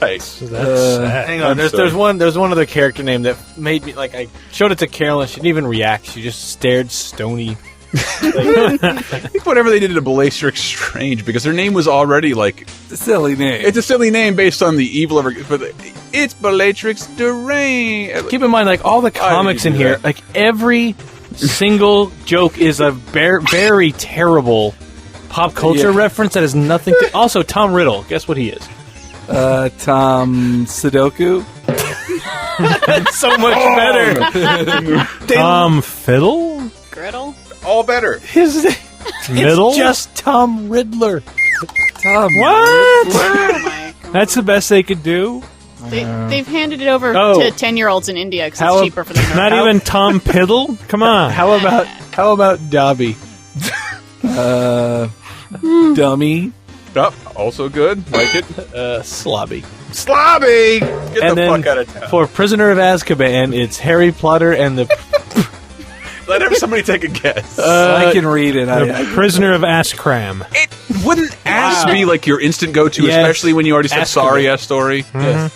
right. So that's hang on. There's one other character name that made me I showed it to Carolyn. She didn't even react. She just stared stony. I think whatever they did to Bellatrix Strange, because her name was already like a silly name. It's a silly name based on the evil of her. But it's Bellatrix Strange. Keep in mind, like all the comics in here, like every single joke is a very terrible pop culture reference that has nothing to. Also, Tom Riddle. Guess what he is? Tom Sudoku. That's so much better. Tom Fiddle? Griddle? All better. His Middle? It's just Tom Riddler. Tom. What? Oh my God. That's the best they could do? They've handed it over Oh. to 10-year-olds in India because it's cheaper for them. Not even Tom Piddle? Come on. How about Dobby? Dummy. Oh, also good. Like it. Slobby. Slobby! Get And the then fuck out of town. for Prisoner of Azkaban, it's Harry Potter and the Let somebody take a guess. I can read it. The Prisoner of Askram. It wouldn't Ass be like your instant go-to, Yes. especially when you already said Azkaban. sorry ass story. Yes.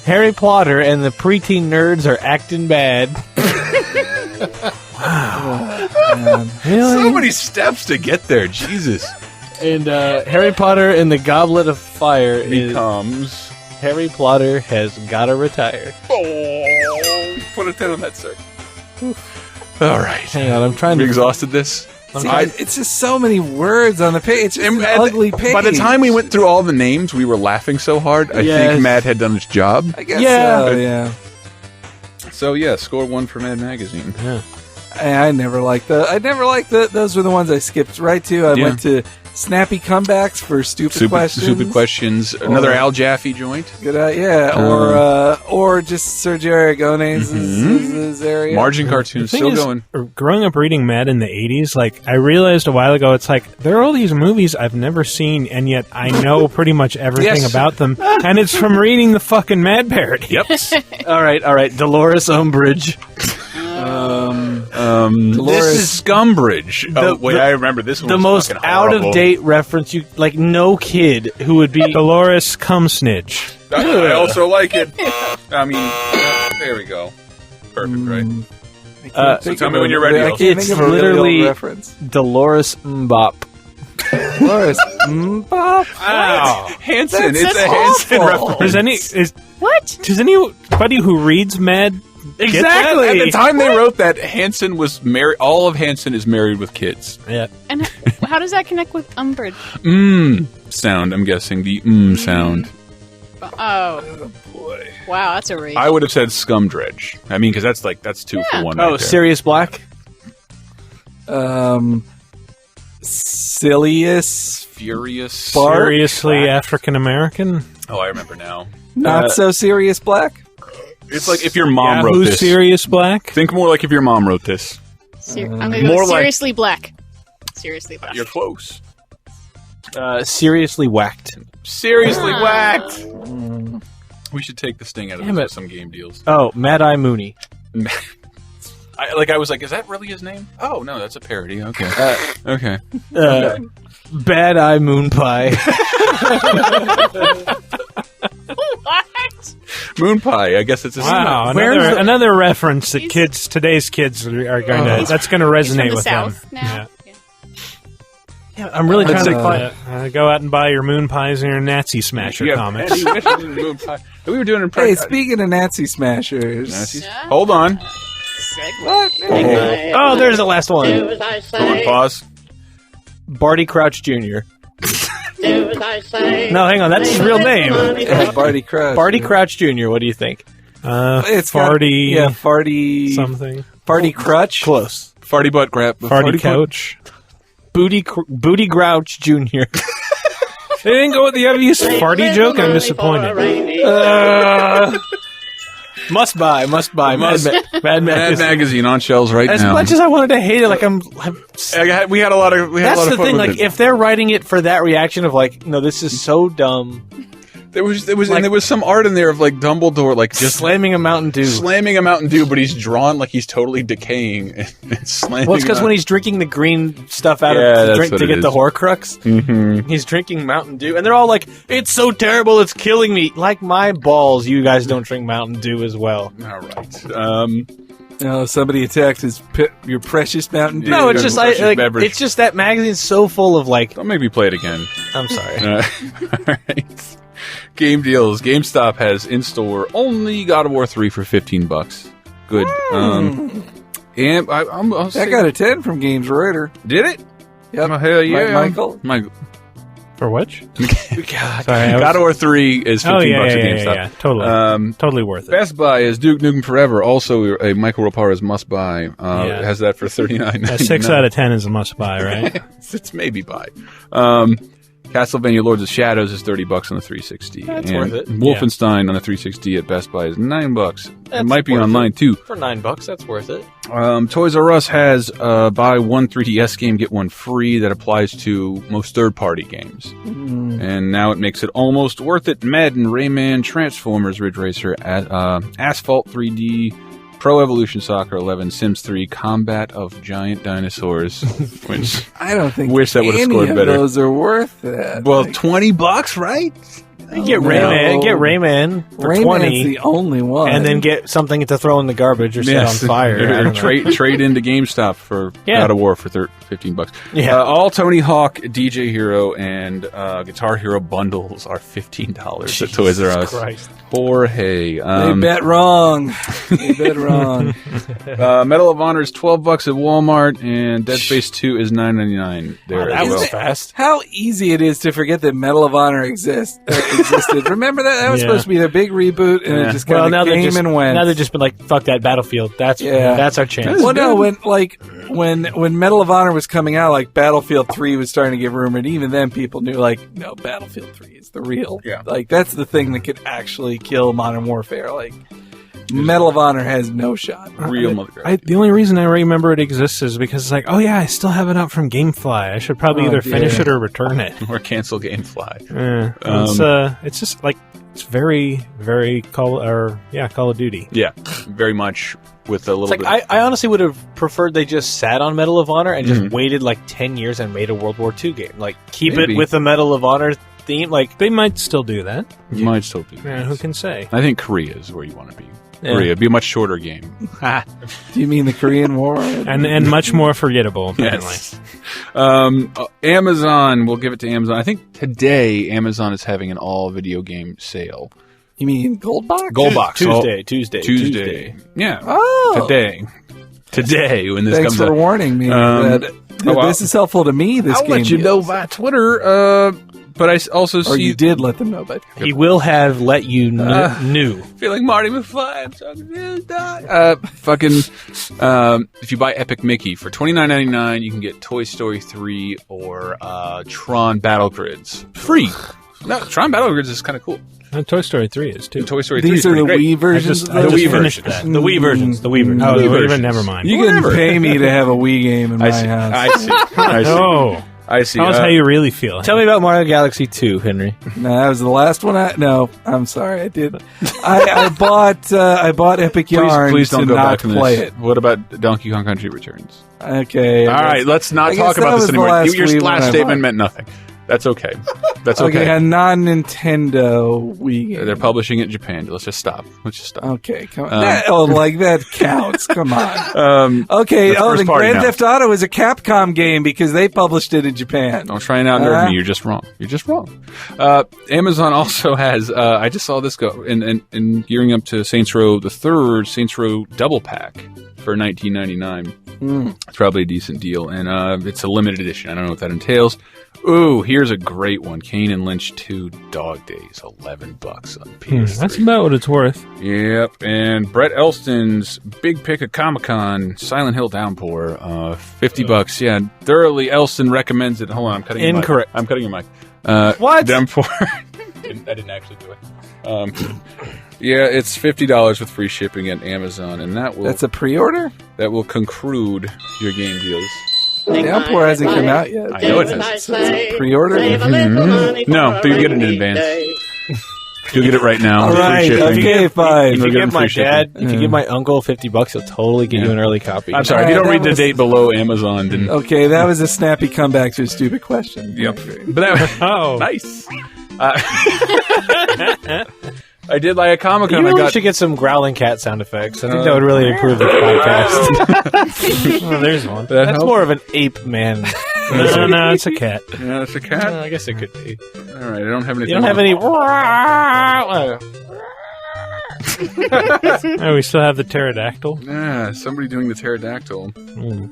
Harry Potter and the preteen nerds are acting bad. So many steps to get there. Jesus. And Harry Potter and the Goblet of Fire becomes Harry Potter has gotta retire. Oh, put a 10 on that, sir. All right. Hang on, I'm trying We to. exhausted this? See, it's just so many words on the page. It's just an ugly page. By the time we went through all the names, we were laughing so hard. I Yes. think Matt had done its job. I guess so, yeah. So yeah, score 1 for Mad Magazine. Yeah. I never liked the. Those were the ones I skipped right to. I went to Snappy Comebacks for Stupid Questions. Stupid questions. Another Al Jaffe joint. Good, or just Sergio Aragone's area. Margin cartoons The thing still is, going. Growing up reading Mad in the 80s, like, I realized a while ago, it's like, there are all these movies I've never seen, and yet I know pretty much everything Yes. about them, and it's from reading the fucking Mad parody. Yep. All right. Dolores Umbridge. This is Scumbridge. I remember this one. The was most fucking out horrible. of date reference you like. No kid who would be Dolores Cumsnidge. I also like it. I mean, there we go. Perfect, right? So tell me when you're ready. I I'll- can't It's think of a really literally old reference. Dolores Mbop. Dolores Mbop. Ow. Hanson. That's It's a Hanson awful. reference. Does anybody who reads Mad get that? Exactly. At the time they wrote that, Hanson was married. All of Hanson is married with kids. Yeah. And how does that connect with Umbridge? Sound. I'm guessing the sound. Oh boy! Wow, that's a reach. I would have said Scumdredge. I mean, because that's 2 for 1. Oh, right there. Sirius Black. Silliest, Furious. Seriously African American? Oh, I remember now. not so serious black. It's like if your mom wrote Yahoo this. Sirius Black? Think more like if your mom wrote this. I'm gonna go more with like- seriously black. Seriously black. You're close. Seriously whacked. Seriously Ah. whacked. We should take the sting out of Damn this it. with some game deals. Oh, Mad Eye Mooney. I was like, is that really his name? Oh no, that's a parody. Okay. Okay. Bad Eye Moon Pie. What? Moon Pie. I guess it's a Wow, another reference that today's kids are going to, that's going to He's from resonate the with South them. now. Yeah, I'm really trying to find. Go out and buy your Moon Pies and your Nazi Smasher comics. Moon Pie. We were doing an Hey, impression. speaking of Nazi smashers, Hold on. what? Oh, there's the last one. Hold on. Pause. Barty Crouch Jr. No, hang on. That's his real name. Yeah, Barty Crouch. Barty Crouch Jr. What do you think? It's Farty. Farty something. Farty Crutch. Close. Farty butt crap. Farty Couch. Booty Grouch Jr. They didn't go with the obvious farty joke. I'm disappointed. Must buy. Mad Mad Magazine on shelves right As now. much as I wanted to hate it, like we had a lot of. That's the fun thing. with Like, it. if they're writing it for that reaction of like, no, this is so dumb. There was some art in there of like Dumbledore like just slamming a Mountain Dew, but he's drawn like he's totally decaying and slamming. Well, it's because when he's drinking the green stuff out of the that's drink what to it get the is. Horcrux, he's drinking Mountain Dew, and they're all like, "It's so terrible, it's killing me." Like my balls, you guys don't drink Mountain Dew as well. All right. No, somebody attacked your precious Mountain Dew. No, it's just it's just that magazine's so full of like. Don't make me play it again. I'm sorry. All right. Game deals. GameStop has in store only God of War 3 for $15. Good. And I'll that got a 10 from Games Writer. Did it? Yep. Oh, hell yeah, Michael. For which? God. God of War 3 is $15 at GameStop. Yeah. Totally. Totally worth it. Best Buy is Duke Nukem Forever, also a Michael Rapara's must buy. Has that for $39.99. 6 out of 10 is a must buy, right? It's maybe buy. Castlevania Lords of Shadows is $30 on the 360. That's and worth it. Wolfenstein on the 360 at Best Buy is $9. That's it might be worth online it. too. For $9, that's worth it. Toys R Us has buy one 3DS game, get one free. That applies to most third-party games. And now it makes it almost worth it. Madden, Rayman, Transformers, Ridge Racer, Asphalt 3D, Pro Evolution Soccer 11, Sims 3, Combat of Giant Dinosaurs, which I don't think wish that would have any scored of better. those are worth it. Well, $20, right? Get Rayman for Rayman's 20. the only one. And then get something to throw in the garbage or set on fire. Or trade into GameStop for God of War for $15. Yeah. All Tony Hawk, DJ Hero, and Guitar Hero bundles are $15 at Toys R Us. Christ. Jorge. They bet wrong. They bet wrong. Medal of Honor is $12 at Walmart, and Dead Space 2 is $9.99 there that as well. was fast. How easy it is to forget that Medal of Honor existed. Remember that? That was supposed to be their big reboot, and it just kind of came and went. Now they've just been like, fuck that Battlefield. That's our chance. Well, no, when Medal of Honor was coming out, like Battlefield 3 was starting to get rumored. Even then, people knew, like, no, Battlefield 3 is the real. Yeah. Like, that's the thing that could actually kill Modern Warfare. Like, Medal of Honor has no shot. Real motherfucker. The only reason I remember it exists is because it's like, oh yeah, I still have it up from GameFly. I should probably either finish it or return it. Or cancel GameFly. It's just like, it's very, very Call of Duty. Yeah, very much with a little It's like, bit. I honestly would have preferred they just sat on Medal of Honor and just waited like 10 years and made a World War II game. Like, keep Maybe. it with the Medal of Honor theme. Like, They might still do that. Might still do. Yeah, who can say? I think Korea is where you want to be. Yeah. Korea, it'd be a much shorter game. Do you mean the Korean War? and much more forgettable, apparently. Yes. Amazon, we'll give it to Amazon. I think today Amazon is having an all video game sale. You mean Gold Box? Gold Box. Tuesday. Yeah. Oh. Today when this Thanks comes for out. warning me that this is helpful to me, this I'll game let you know by Twitter, but I also see... Or you did let them know, but... He will have let you knew. Feel like Marty McFly. I'm talking if you buy Epic Mickey for $29.99, you can get Toy Story 3 or Tron Battle Grids free. No, Tron Battle Grids is kind of cool. And Toy Story 3 is too. Toy Story 3 These is are the pretty Wii versions. I just finished that. The Wii versions. The Wii versions. Oh, the Wii versions. versions. Never mind. You can pay me to have a Wii game in my house. I see. Oh. I see. Tell us how you really feel. Tell me about Mario Galaxy 2, Henry. No, that was the last one. No, I'm sorry, I did. I bought Epic Yarn Please don't to go not back on play this. it. What about Donkey Kong Country Returns? Okay. All right, let's not I talk guess that about this was the anymore. last Your Wii one last I statement bought. meant nothing. That's okay. That's Okay, okay. a non-Nintendo Wii game. They're publishing it in Japan. Let's just stop. Okay, come on. That counts. Come on. the Okay, first then party Grand now. Theft Auto is a Capcom game because they published it in Japan. Don't try and out-nerd me. You're just wrong. You're just wrong. Amazon also has, I just saw this go, in gearing up to Saints Row, the third Saints Row double pack for $19.99. It's probably a decent deal, and it's a limited edition. I don't know what that entails. Ooh, here's a great one. Kane and Lynch 2 Dog Days, $11 on PS3. That's about what it's worth. Yep, and Brett Elston's Big Pick of Comic-Con, Silent Hill Downpour, $50. Yeah, thoroughly Elston recommends it. Hold on, I'm cutting your mic. Incorrect. I'm cutting your mic. What? Downpour. I didn't actually do it. Yeah, it's $50 with free shipping at Amazon, and That's a pre-order? That will conclude your game deals. Downpour hasn't come out yet. I know it has. So it's a pre-order? No, but you get it in advance. You'll get it right now. All with free right, shipping. okay, fine. If You'll you get it give my free shipping. dad, if you give my uncle $50, he'll totally get you an early copy. I'm sorry, if you don't read the was- date below Amazon, then... Okay, that was a snappy comeback to a stupid question. Yep. But that was nice. I did like a Comic-Con. You really should get some growling cat sound effects. I think that would really improve the podcast. Oh, there's one. That's more of an ape man. No, it's a cat. Yeah, it's a cat? I guess it could be. All right, I don't have anything. You don't have any... Oh, we still have the pterodactyl? Yeah, somebody doing the pterodactyl. Oh,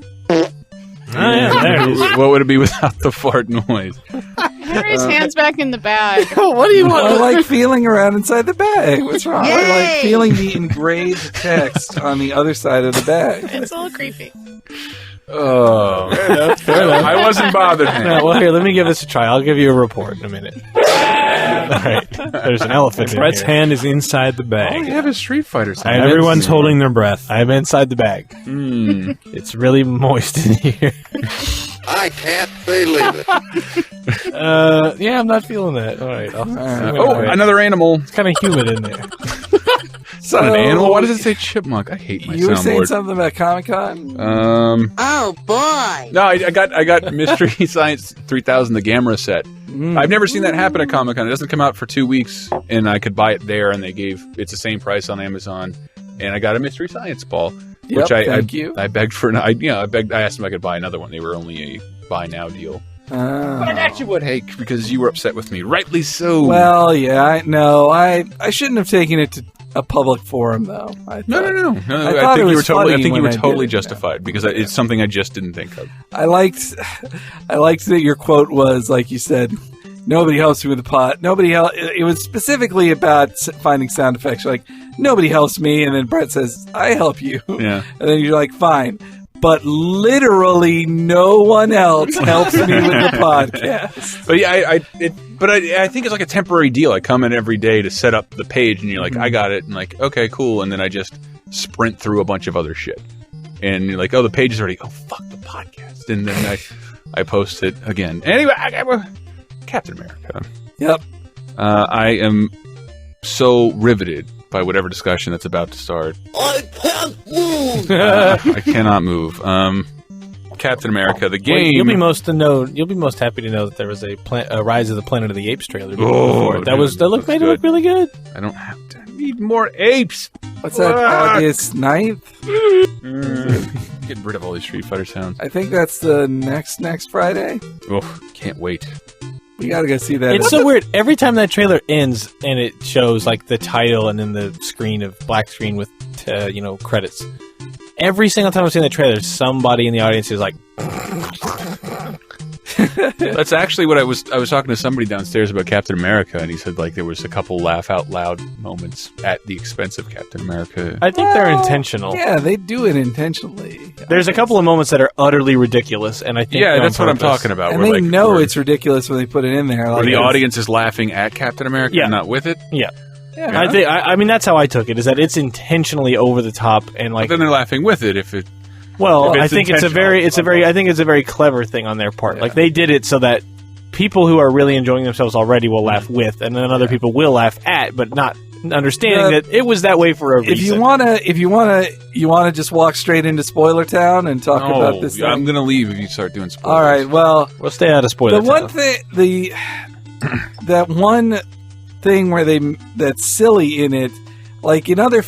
yeah, there it is. What would it be without the fart noise? Henry's hands back in the bag. What do you want? I like feeling around inside the bag. What's wrong? I like feeling the engraved text on the other side of the bag. It's a little creepy. Oh, Fair enough. I wasn't bothered. No, well, here, let me give this a try. I'll give you a report in a minute. All right. There's an elephant in Brett's here. hand is inside the bag. All you have is Street Fighter. Everyone's holding their breath. I'm inside the bag. It's really moist in here. I can't believe it. Yeah, I'm not feeling that. All right. Another animal. It's kind of humid in there. It's not an animal. Why does it say chipmunk? I hate my You were saying soundboard. something about Comic-Con? Oh, boy. No, I got Mystery Science 3000, the Gamera set. I've never seen that happen at Comic-Con. It doesn't come out for 2 weeks, and I could buy it there, and it's the same price on Amazon. And I got a Mystery Science ball, which I begged for. I asked them if I could buy another one. They were only a buy now deal. But I actually would hate because you were upset with me, rightly so. Well, yeah, I shouldn't have taken it to a public forum, though. No. I I think you were totally did it, justified because it's something I just didn't think of. I liked that your quote was, like you said, nobody helps me with the pot. It was specifically about finding sound effects. You're like, nobody helps me, and then Brett says, I help you. Yeah. And then you're like, fine. But literally no one else helps me with the podcast. But yeah, I think it's like a temporary deal. I come in every day to set up the page, and you're like, I got it, and like, okay, cool, and then I just sprint through a bunch of other shit, and you're like, oh, the page is already. Oh, fuck the podcast, and then I post it again. Anyway, Captain America. Yep. I am so riveted by whatever discussion that's about to start. I can't move. I cannot move. Captain America, the game. Well, you'll be most happy to know that there was a Rise of the Planet of the Apes trailer. That made it look really good. I don't have to. I need more apes. What's that? August 9th? Getting rid of all these Street Fighter sounds. I think that's the next Friday. Oh, can't wait. We gotta go see that. It's so weird. Every time that trailer ends and it shows like the title and then the black screen with credits. Every single time I've seen that trailer, somebody in the audience is like. That's actually what I was talking to somebody downstairs about Captain America, and he said like there was a couple laugh out loud moments at the expense of Captain America. I think they're intentional. Yeah, they do it intentionally. There's a couple of moments that are utterly ridiculous, and I think that's what I'm talking about. And they know it's ridiculous when they put it in there. Where the audience is laughing at Captain America, and not with it. Yeah. I mean, that's how I took it. Is that it's intentionally over the top, and like. But then they're laughing with it if it. Well, I think it's a very clever thing on their part. Like they did it so that people who are really enjoying themselves already will laugh with, and then other people will laugh at, but not understanding that it was that way for a reason. If you wanna just walk straight into Spoiler Town and talk about this. I'm gonna leave if you start doing spoilers. All right, well, we'll stay out of Spoiler Town. The one thing, that one thing where that's silly in it. Like in other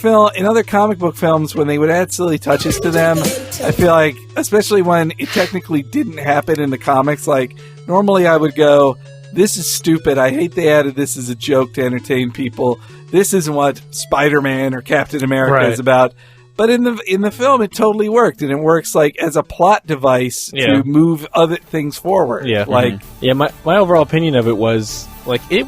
comic book films, when they would add silly touches to them, I feel like, especially when it technically didn't happen in the comics, like normally I would go, "This is stupid. I hate they added this as a joke to entertain people. This isn't what Spider-Man or Captain America is about." But in the film, it totally worked, and it works like as a plot device to move other things forward. Yeah, my overall opinion of it was like to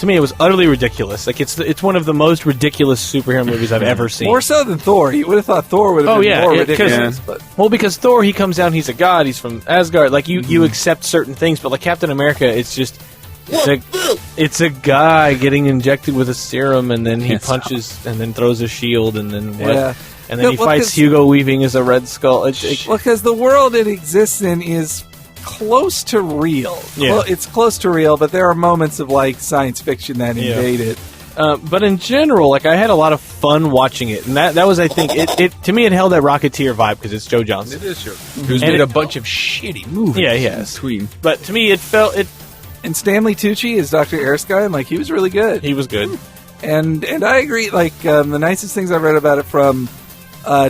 me it was utterly ridiculous. Like it's one of the most ridiculous superhero movies I've ever seen. More so than Thor. You would have thought Thor would have been more ridiculous. Because Thor, he comes down, he's a god, he's from Asgard. Like you accept certain things, but like Captain America, it's just. It's a guy getting injected with a serum, and then he punches, and then throws a shield, and then what? Yeah. And then he fights Hugo Weaving as a Red Skull. Because the world it exists in is close to real. Yeah. It's close to real, but there are moments of like science fiction that invade it. But in general, like I had a lot of fun watching it, and that was, I think, it to me it held that Rocketeer vibe because it's Joe Johnston. It is Joe. Who's made a bunch of shitty movies. Yeah, he has. Between. But to me, And Stanley Tucci is Dr. Erskine. Like, he was really good. He was good. And I agree. Like, the nicest things I've read about it from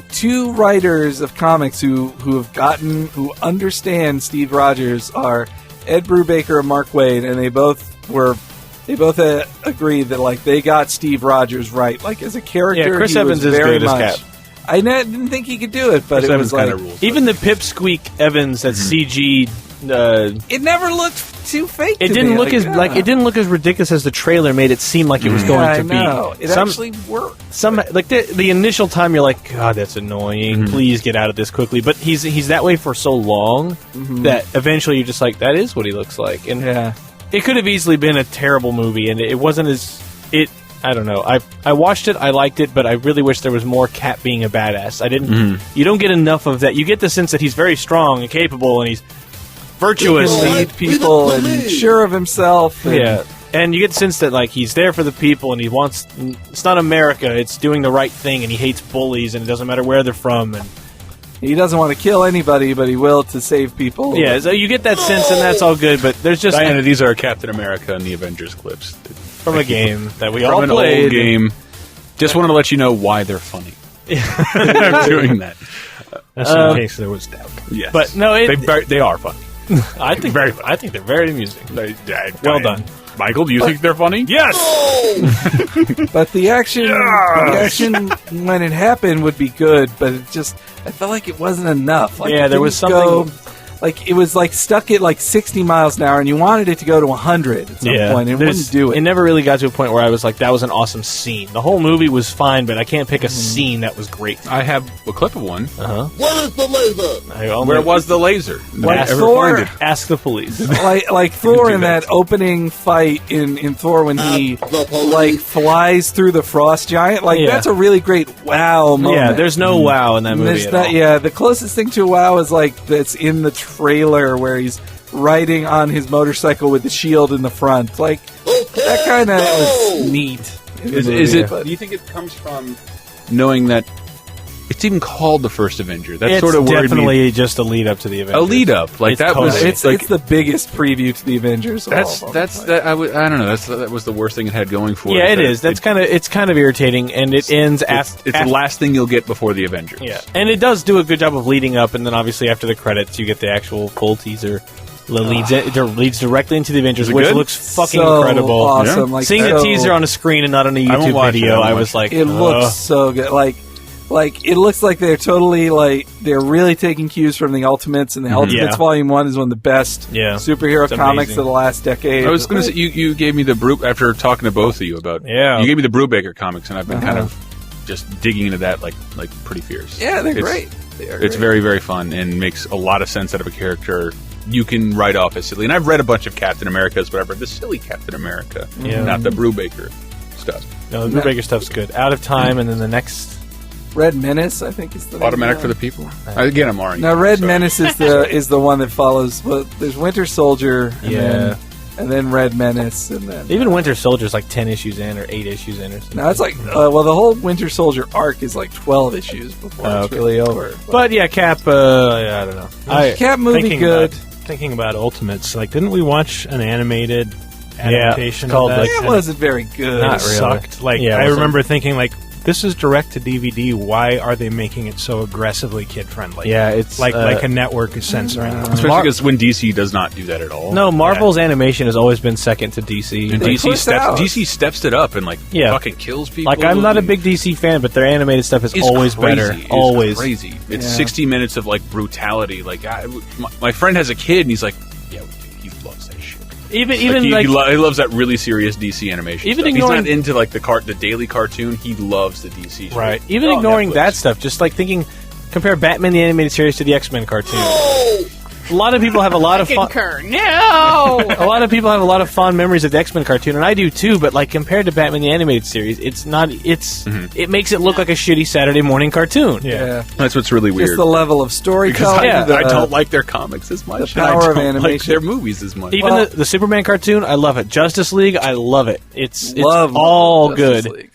two writers of comics who understand Steve Rogers are Ed Brubaker and Mark Waid, and they both agreed that like they got Steve Rogers right. Like as a character, yeah, Chris he Evans was is very good much, as Cap. I didn't think he could do it, but Chris it Evans was like rules, even the Pipsqueak Evans that CG. It never looked too fake. It to didn't me. look as like it didn't look as ridiculous as the trailer made it seem like it was going to be. It actually worked. Some like the initial time you're like, God, that's annoying. Please get out of this quickly. But he's that way for so long that eventually you're just like, that is what he looks like. And it could have easily been a terrible movie, and it wasn't as it. I don't know. I watched it. I liked it, but I really wish there was more Cap being a badass. I didn't. You don't get enough of that. You get the sense that he's very strong and capable, and he's virtuous, he can lead people, and sure of himself. And and you get the sense that like he's there for the people, and he wants. It's not America. It's doing the right thing, and he hates bullies, and it doesn't matter where they're from, and he doesn't want to kill anybody, but he will to save people. Yeah, so you get that sense, and that's all good. But there's just Diana, these are Captain America and the Avengers clips from a game that we all from played. An old game. Just wanted to let you know why they're funny. I'm doing that. That's in case there was doubt. Yes, but no, they are funny. I think I think they're very amusing. Well done, Michael. Do you think they're funny? Yes. But the action when it happened would be good, but it just I felt like it wasn't enough. Like, yeah, there was something. Like it was like stuck at like 60 miles an hour, and you wanted it to go to 100 at some point, and it wouldn't do it. It never really got to a point where I was like, "That was an awesome scene." The whole movie was fine, but I can't pick a scene that was great. I have a clip of one. Where is the laser? Where was the laser? Like Thor, ask the police. like Thor in that opening fight in Thor when he like flies through the frost giant. Like that's a really great wow moment. Yeah, there's no wow in that movie at all. Yeah, the closest thing to a wow is like that's in the trailer where he's riding on his motorcycle with the shield in the front. Like that kind of was neat. Is it? Do you think it comes from knowing that it's even called the first Avenger? That sort of worried me. Definitely just a lead up to the Avengers. A lead up, like that was. It's the biggest preview to the Avengers. I don't know. That was the worst thing it had going for it. Yeah, it is. It's kind of irritating, and it ends after. It's the last thing you'll get before the Avengers. Yeah, and it does do a good job of leading up, and then obviously after the credits, you get the actual full teaser. It leads directly into the Avengers, which looks fucking incredible. Awesome! Yeah. Like, seeing the teaser on a screen and not on a YouTube video, I was like, it looks so good. Like it looks like they're totally they're really taking cues from the Ultimates, and the Ultimates Volume 1 is one of the best superhero comics of the last decade. I was going to say you gave me the after talking to both of you about you gave me the Brubaker comics, and I've been kind of just digging into that like pretty fierce. Yeah, they're great. It's very, very fun and makes a lot of sense out of a character you can write off as silly. And I've read a bunch of Captain Americas, but I've read the silly Captain America, not the Brubaker stuff. No, the Brubaker stuff's good. Out of Time, and then the next Red Menace, I think is the Automatic for the People. Again, I'm already. Now, Red Menace is the one that follows. Well, there's Winter Soldier, and then Red Menace, and then even Winter Soldier's like 10 issues in or 8 issues in or something. No, it's like the whole Winter Soldier arc is like 12 issues before it's really over. But yeah, Cap. I don't know. Cap movie good. Thinking about Ultimates, like didn't we watch an animated adaptation called of that? It wasn't very good. Not really. Sucked. Like I remember thinking like, this is direct to DVD. Why are they making it so aggressively kid friendly? Yeah, it's like a network is censoring them. Especially because when DC does not do that at all. No, Marvel's animation has always been second to DC. And DC steps it up and fucking kills people. Like I'm not a big DC fan, but their animated stuff is always better. Always crazy. It's 60 minutes of like brutality. Like my friend has a kid and he's like, yeah, he loves that shit. Even he loves that really serious DC animation. Even stuff. ignoring, he's not into like the daily cartoon. He loves the DC show. Right. Even ignoring that stuff, just like thinking, compare Batman the animated series to the X-Men cartoon. A lot of people have a lot of fun. No. A lot of people have a lot of fond memories of the X-Men cartoon, and I do too. But like compared to Batman the animated series, it's not. It makes it look like a shitty Saturday morning cartoon. Yeah. That's what's really weird. Just the level of storytelling. I don't like their comics as much. The power of I don't animation. like their movies as much. Even the Superman cartoon, I love it. Justice League, I love it. It's all good. League.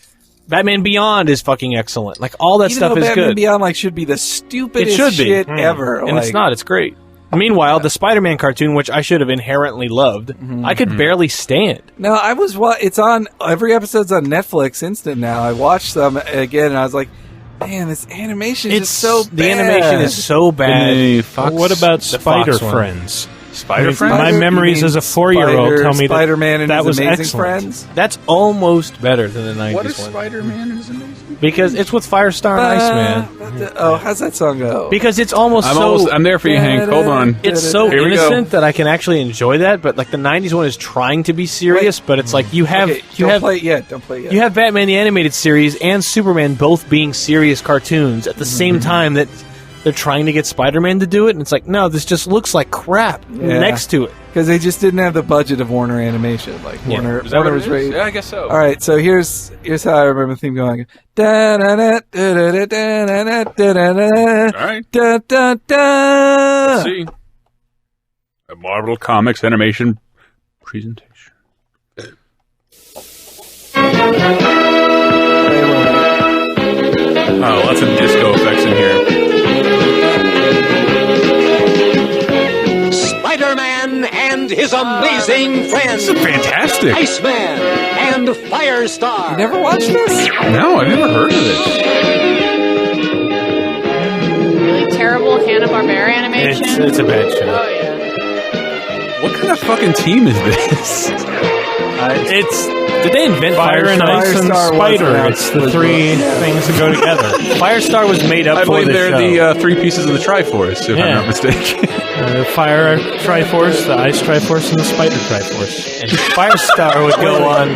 Batman Beyond is fucking excellent. Like all that stuff is Batman good. Beyond should be the stupidest shit ever. And it's not. It's great. Meanwhile, the Spider-Man cartoon, which I should have inherently loved, I could barely stand. No, it's on, every episode's on Netflix Instant now. I watched them again, and I was like, man, this animation is so bad. The animation is so bad. What about Spider Fox one. Friends? Spider Friends? My memories as a 4-year-old tell me Spider-Man and that his was Amazing excellent. Friends. That's almost better than the 90s What is one. Spider-Man and his Amazing? Because it's with Firestar and Iceman. How's that song go? Because it's almost I'm there for you, Hank. Hold on. It's so Here we go. innocent that I can actually enjoy that, but like the 90s one is trying to be serious, but it's like you have Don't play it yet. You have Batman the Animated Series and Superman both being serious cartoons at the same time that they're trying to get Spider-Man to do it, and it's like, no, this just looks like crap next to it. Because they just didn't have the budget of Warner Animation. Like Warner was ready. Yeah, I guess so. All right, so here's how I remember the theme going. All right. Let's see. A Marvel Comics animation presentation. Oh, lots of disco effects in here. Spider-Man and his amazing friends. This is fantastic. Iceman and Firestar. You never watched this? No, I've never heard of this. Really terrible Hanna-Barbera animation. It's a bad show. Oh, yeah. What kind of fucking team is this? Did they invent Fire and Ice and Spider? It's the three things that go together. Firestar was made up I for believe this they're show. the three pieces of the Triforce, if I'm not mistaken. The Fire Triforce, the Ice Triforce, and the Spider Triforce. And Firestar would go on.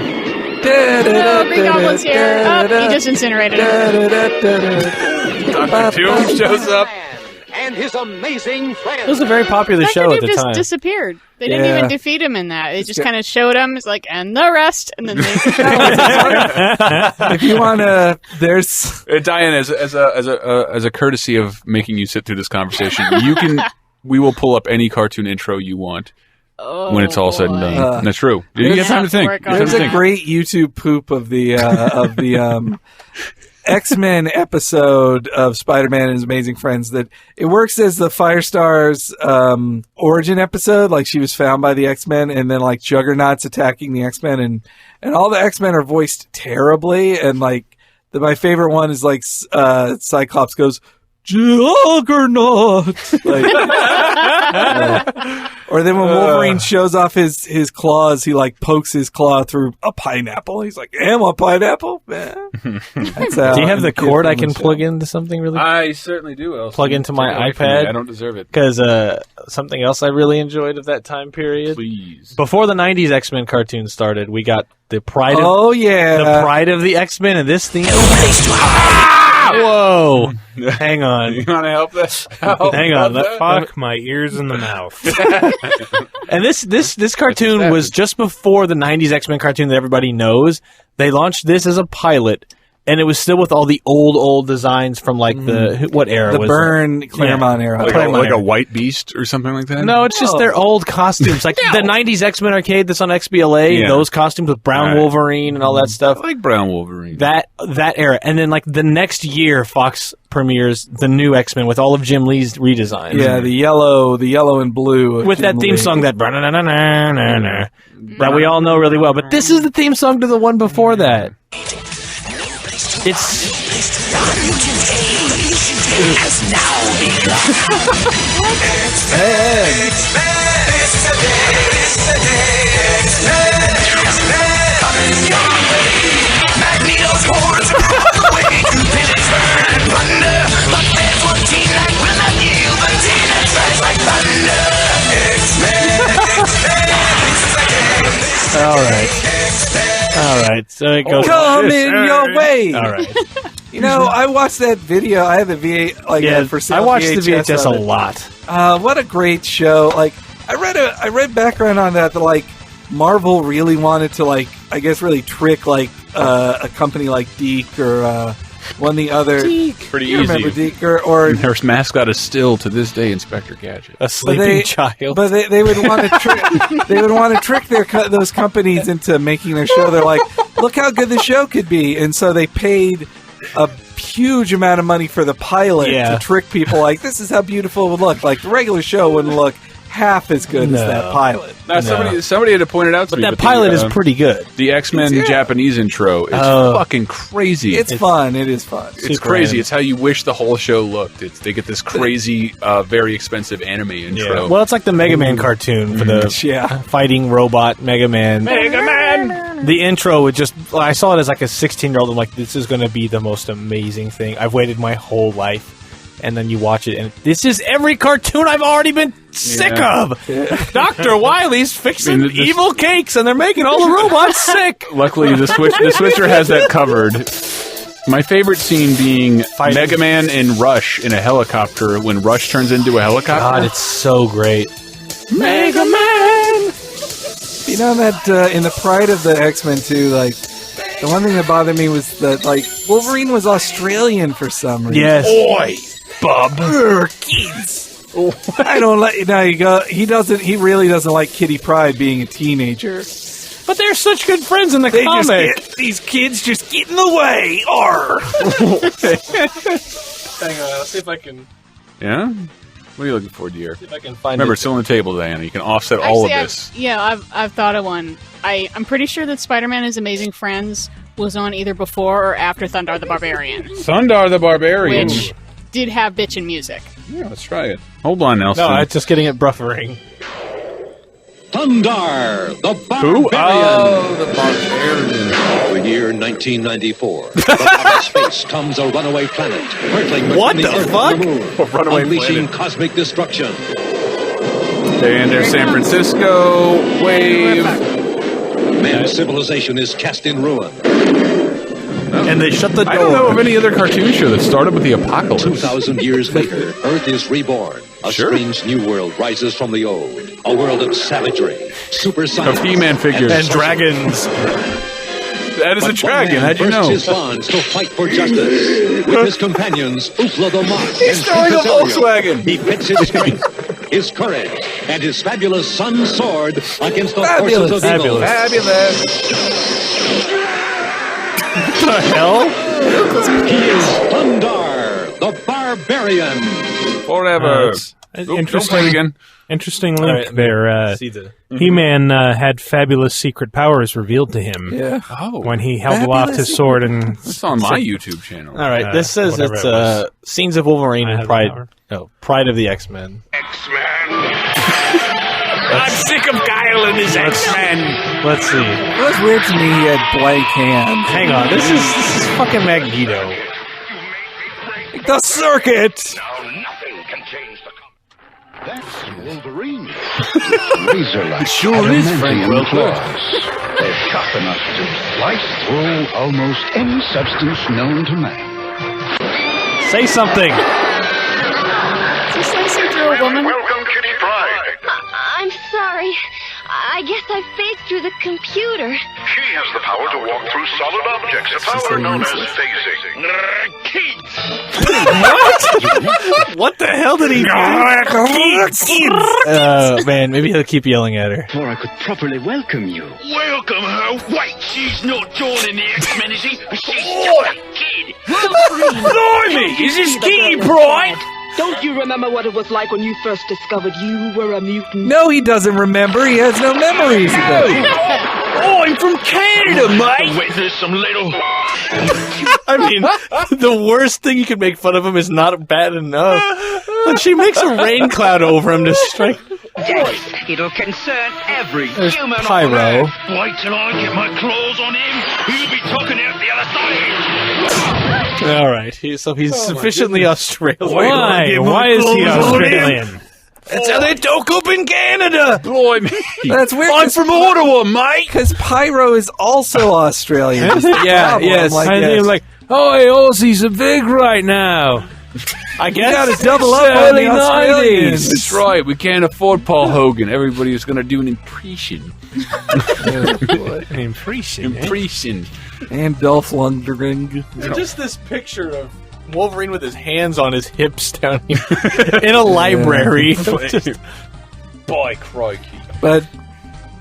Oh, Green Goblin's here. Oh, he just incinerated him. Dr. Doom shows up. And his amazing friends. It was a very popular show at the just time. disappeared. They didn't Yeah. even defeat him in that. They just kind of showed him. It's like, and the rest, and then they. If you want to, there's Diane, as a courtesy of making you sit through this conversation, we will pull up any cartoon intro you want when it's all said and done. That's true. You have time to think. There's a great YouTube poop of the X-Men episode of Spider-Man and his Amazing Friends that it works as the Firestar's origin episode. Like she was found by the X-Men, and then like Juggernaut's attacking the X-Men, and all the X-Men are voiced terribly. And like my favorite one is like Cyclops goes, Juggernaut. Or then when Wolverine shows off his claws, he like pokes his claw through a pineapple. He's like, "Am a pineapple, man." That's how Do you have the cord I can plug into something really? I certainly do. Elsie. Plug into my Take it away from me. iPad. I don't deserve it. Because something else I really enjoyed of that time period. Please. Before the '90s X-Men cartoon started, we got the pride. the pride of the X-Men, and this theme. Whoa! Hang on. You want to help this? Hang on. Fuck my ears in the mouth. And this cartoon was just before the '90s X-Men cartoon that everybody knows. They launched this as a pilot, and it was still with all the old designs from like what era? The was Byrne Claremont era. Like a White Beast or something like that? No, it's just their old costumes, like the '90s X-Men arcade that's on XBLA. Yeah. Those costumes with Brown Wolverine and all that stuff. I like Brown Wolverine. That era, and then like the next year, Fox premieres the new X-Men with all of Jim Lee's redesigns. Yeah, the yellow and blue of with Jim that theme Lee. song that we all know really well. But this is the theme song to the one before that. It's all right. So it goes. Come in your way. All right. You know, I watched that video. I have the VA for sale. I watched the VHS VHS of a it. lot. What a great show! Like I read background on that like Marvel really wanted to I guess really trick a company like Deke or one of the other. Pretty you easy. remember Deke or Their mascot is still to this day Inspector Gadget. A sleeping child. But they would want to trick. They would want to trick those companies into making their show. They're like, look how good the show could be, and so they paid huge amount of money for the pilot to trick people. Like, this is how beautiful it would look. Like, the regular show wouldn't look half as good as that pilot. Now, somebody had to point it out to me. But that pilot is pretty good. The X-Men Japanese intro is fucking crazy. It's fun. It is fun. It's crazy. It's how you wish the whole show looked. They get this crazy, very expensive anime intro. Well, it's like the Mega Man cartoon for the fighting robot Mega Man. Mega Man! The intro would just... I saw it as like a 16-year-old. I'm like, this is going to be the most amazing thing. I've waited my whole life. And then you watch it, and this is every cartoon I've already been sick of. Dr. Wily's fixing evil cakes, and they're making all the robots sick. Luckily, the Switcher has that covered. My favorite scene being Mega Man and Rush in a helicopter when Rush turns into a helicopter. God, it's so great. Mega Man! You know that in the Pride of the X-Men 2, like, the one thing that bothered me was that, like, Wolverine was Australian for some reason. Yes. Oi! Bob. Kids. I don't like. No, he really doesn't like Kitty Pryde being a teenager. But they're such good friends in the comic. These kids just get in the way. Arr. Hang on, I'll see if I can. Yeah. What are you looking for, dear? See if I can find. Remember, it's still on the table, Diana. You can offset all of this. I've thought of one. I'm pretty sure that Spider-Man is Amazing Friends was on either before or after Thundar the Barbarian. Thundar the Barbarian. Which did have bitchin' music. Yeah, let's try it. Hold on, Nelson. No, it's just getting it buffering. Thundar the Barbarian. Oh, the Barbarian. The year 1994. From outer space comes a runaway planet, hurtling between the Earth and the Moon, unleashing cosmic destruction. And there's San Francisco wave. Man's civilization is cast in ruin. And they shut the door. I don't know of any other cartoon show that started with the apocalypse. 2,000 years later, Earth is reborn. A strange new world rises from the old. A world of savagery, super science, of He-Man figures. And dragons. That is a dragon. How'd you know? His bonds to fight for justice. With his companions, Oofla the Moth He's throwing a Volkswagen. He pits his strength, his courage, and his fabulous sun sword against the forces of evil. What the hell? He is Thundar, the Barbarian. Forever. Interesting again. Interesting link there. See the He-Man had fabulous secret powers revealed to him. Yeah. When he held aloft his sword and... That's on my YouTube channel. All right, this says it's Scenes of Wolverine and Pride. No, Pride of the X-Men. I'm sick of Guile and his X-Men. Let's see. It was weird to me he had blank hands. Hang on, this is fucking Magneto. The circuit! That's Wolverine. Razor-like. Sure is Frank Welker. They're sharp enough to slice through almost any substance known to man. Say something. Is he slicing through a woman? Welcome, Kitty Pryde. I'm sorry. I guess I phased through the computer. She has the power to walk through solid objects, a power known as phasing. What the hell did he do? Man, maybe he'll keep yelling at her. Before I could properly welcome you. Welcome her. Wait, she's not joining the X-Men, is she? She's just a kid. Blimey! Is this Kitty Pryde? Don't you remember what it was like when you first discovered you were a mutant? No, he doesn't remember. He has no memories of that. I'm from Canada, mate! Witness some little... I mean, the worst thing you could make fun of him is not bad enough. But she makes a rain cloud over him to strike. Yes, it'll concern every There's human Pyro. on Earth. Wait till I get my claws on him. He'll be talking out the other side. All right, he's sufficiently Australian. Why is he Australian? That's how they talk up in Canada. Blimey. That's weird. I'm from Ottawa, mate. Because Pyro is also Australian. Yeah, yes. Like, oh, hey, Aussies are big right now. I guess. You gotta double up on the Australians. That's right. We can't afford Paul Hogan. Everybody's going to do an impression. An impression. Impression. And Dolph Lundgren. Just this picture of Wolverine with his hands on his hips down here in a library. Boy, crikey. But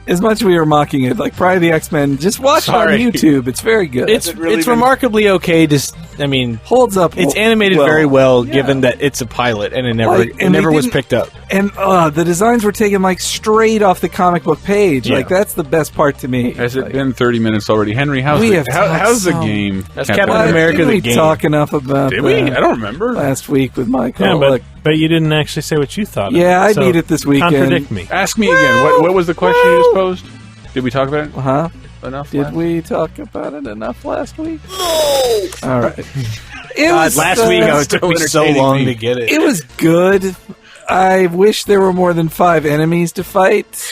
as much as we were mocking it, like Pride of the X-Men, just watch it on YouTube. It's very good. It's remarkably okay. Just I mean, holds up. It's animated very well, given that it's a pilot and it never was picked up. And the designs were taken like straight off the comic book page. Yeah. Like that's the best part to me. Has it been 30 minutes already, Henry? How's the game? That's Captain America. Did we talk enough about? Did we? I don't remember. Last week with Michael. Yeah, but you didn't actually say what you thought. Yeah, of it. I So beat it this weekend. Contradict me. Ask me again. What was the question you just posed? Did we talk about it? Huh? Enough? Did we talk about it enough last week? All right. Last week it took me so long to get it. It was good. I wish there were more than 5 enemies to fight.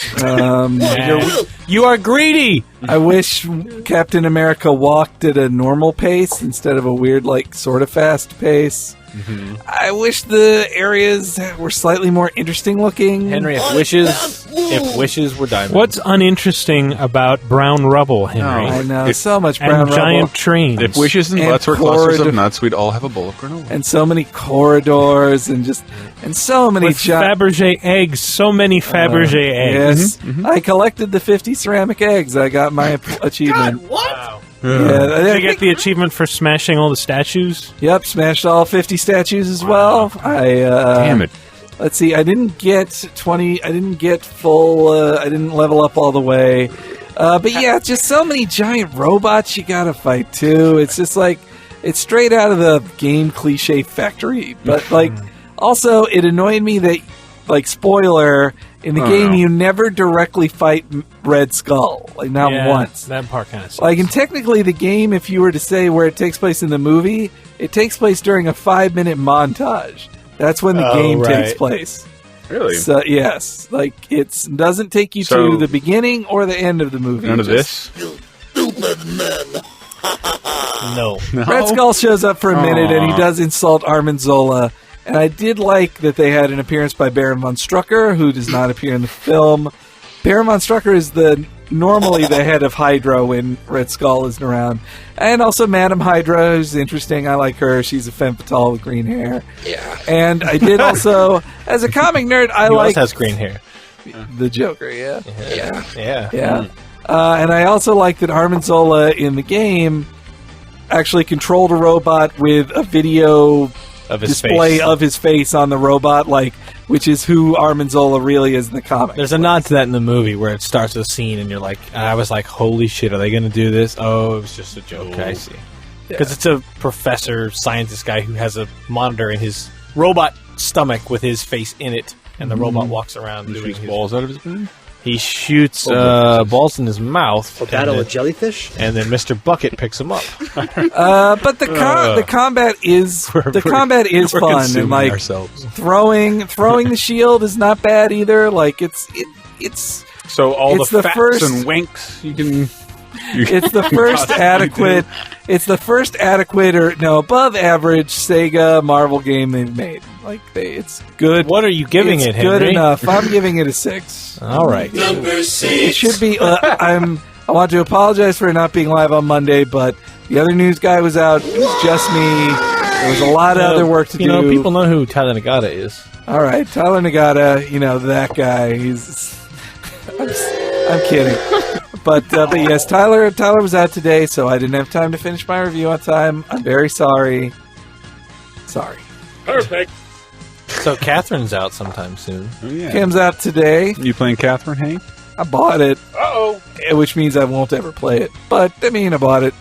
You are greedy. I wish Captain America walked at a normal pace instead of a weird, like, sort of fast pace. Mm-hmm. I wish the areas were slightly more interesting looking. Henry, if wishes were diamonds. What's uninteresting about brown rubble, Henry? I know, so much and brown rubble. giant trains. If wishes and butts were clusters of nuts, we'd all have a bowl of granola. And so many corridors and so many With Fabergé eggs, so many Fabergé eggs. Yes, I collected the 50 ceramic eggs. I got my achievement. Wow. Yeah, Did you get the achievement for smashing all the statues? Yep, smashed all 50 statues as well. Damn it. Let's see, I didn't get 20, I didn't get full, I didn't level up all the way. But yeah, just so many giant robots you gotta fight too. It's just like, it's straight out of the game cliche factory. But like, also it annoyed me that, like, spoiler, in the game you never directly fight Red Skull. Like, not once. That part kind of sucks. Like, and technically the game, if you were to say where it takes place in the movie, it takes place during a 5-minute montage. That's when the game takes place. Really? So, yes. Like, it doesn't take you to the beginning or the end of the movie. None of this? No. Red Skull shows up for a minute and he does insult Armin Zola. And I did like that they had an appearance by Baron von Strucker, who does not appear in the film. Baron von Strucker is normally the head of Hydra when Red Skull isn't around. And also Madame Hydra, who's interesting. I like her. She's a femme fatale with green hair. Yeah. And I did also, as a comic nerd, Who else has green hair? The Joker, yeah. Yeah. And I also like that Armin Zola in the game actually controlled a robot with a video of his display face. of his face on the robot, like, which is who Armin Zola really is in the comic. There's a nod to that in the movie where it starts with a scene and you're like, I was like, holy shit, are they going to do this? Oh, it was just a joke. I see. Because it's a professor, scientist guy who has a monitor in his robot stomach with his face in it, and the robot walks around He doing shoots balls out of his booty? He shoots balls in his mouth. For battle with jellyfish? And then Mr. Bucket picks him up. But the combat is fun, and like ourselves. throwing the shield is not bad either. Like it's so all it's the the fats first- and winks you can. it's the first adequate. It's the first adequate or above average Sega Marvel game they've made. Like it's good. What are you giving It's it, Henry? Good enough. I'm giving it a 6. All right. Number 6. It should be. I want to apologize for it not being live on Monday, but the other news guy was out. It was just me. There was a lot of other work to do. People know who Tyler Nagata is. All right, Tyler Nagata. That guy. He's. I'm kidding. But yes, Tyler was out today, so I didn't have time to finish my review on time. I'm very sorry. Sorry. Perfect. So Catherine's out sometime soon. Oh, yeah. Kim's out today. You playing Catherine, Hank? I bought it. Uh-oh. Which means I won't ever play it. But, I mean, I bought it.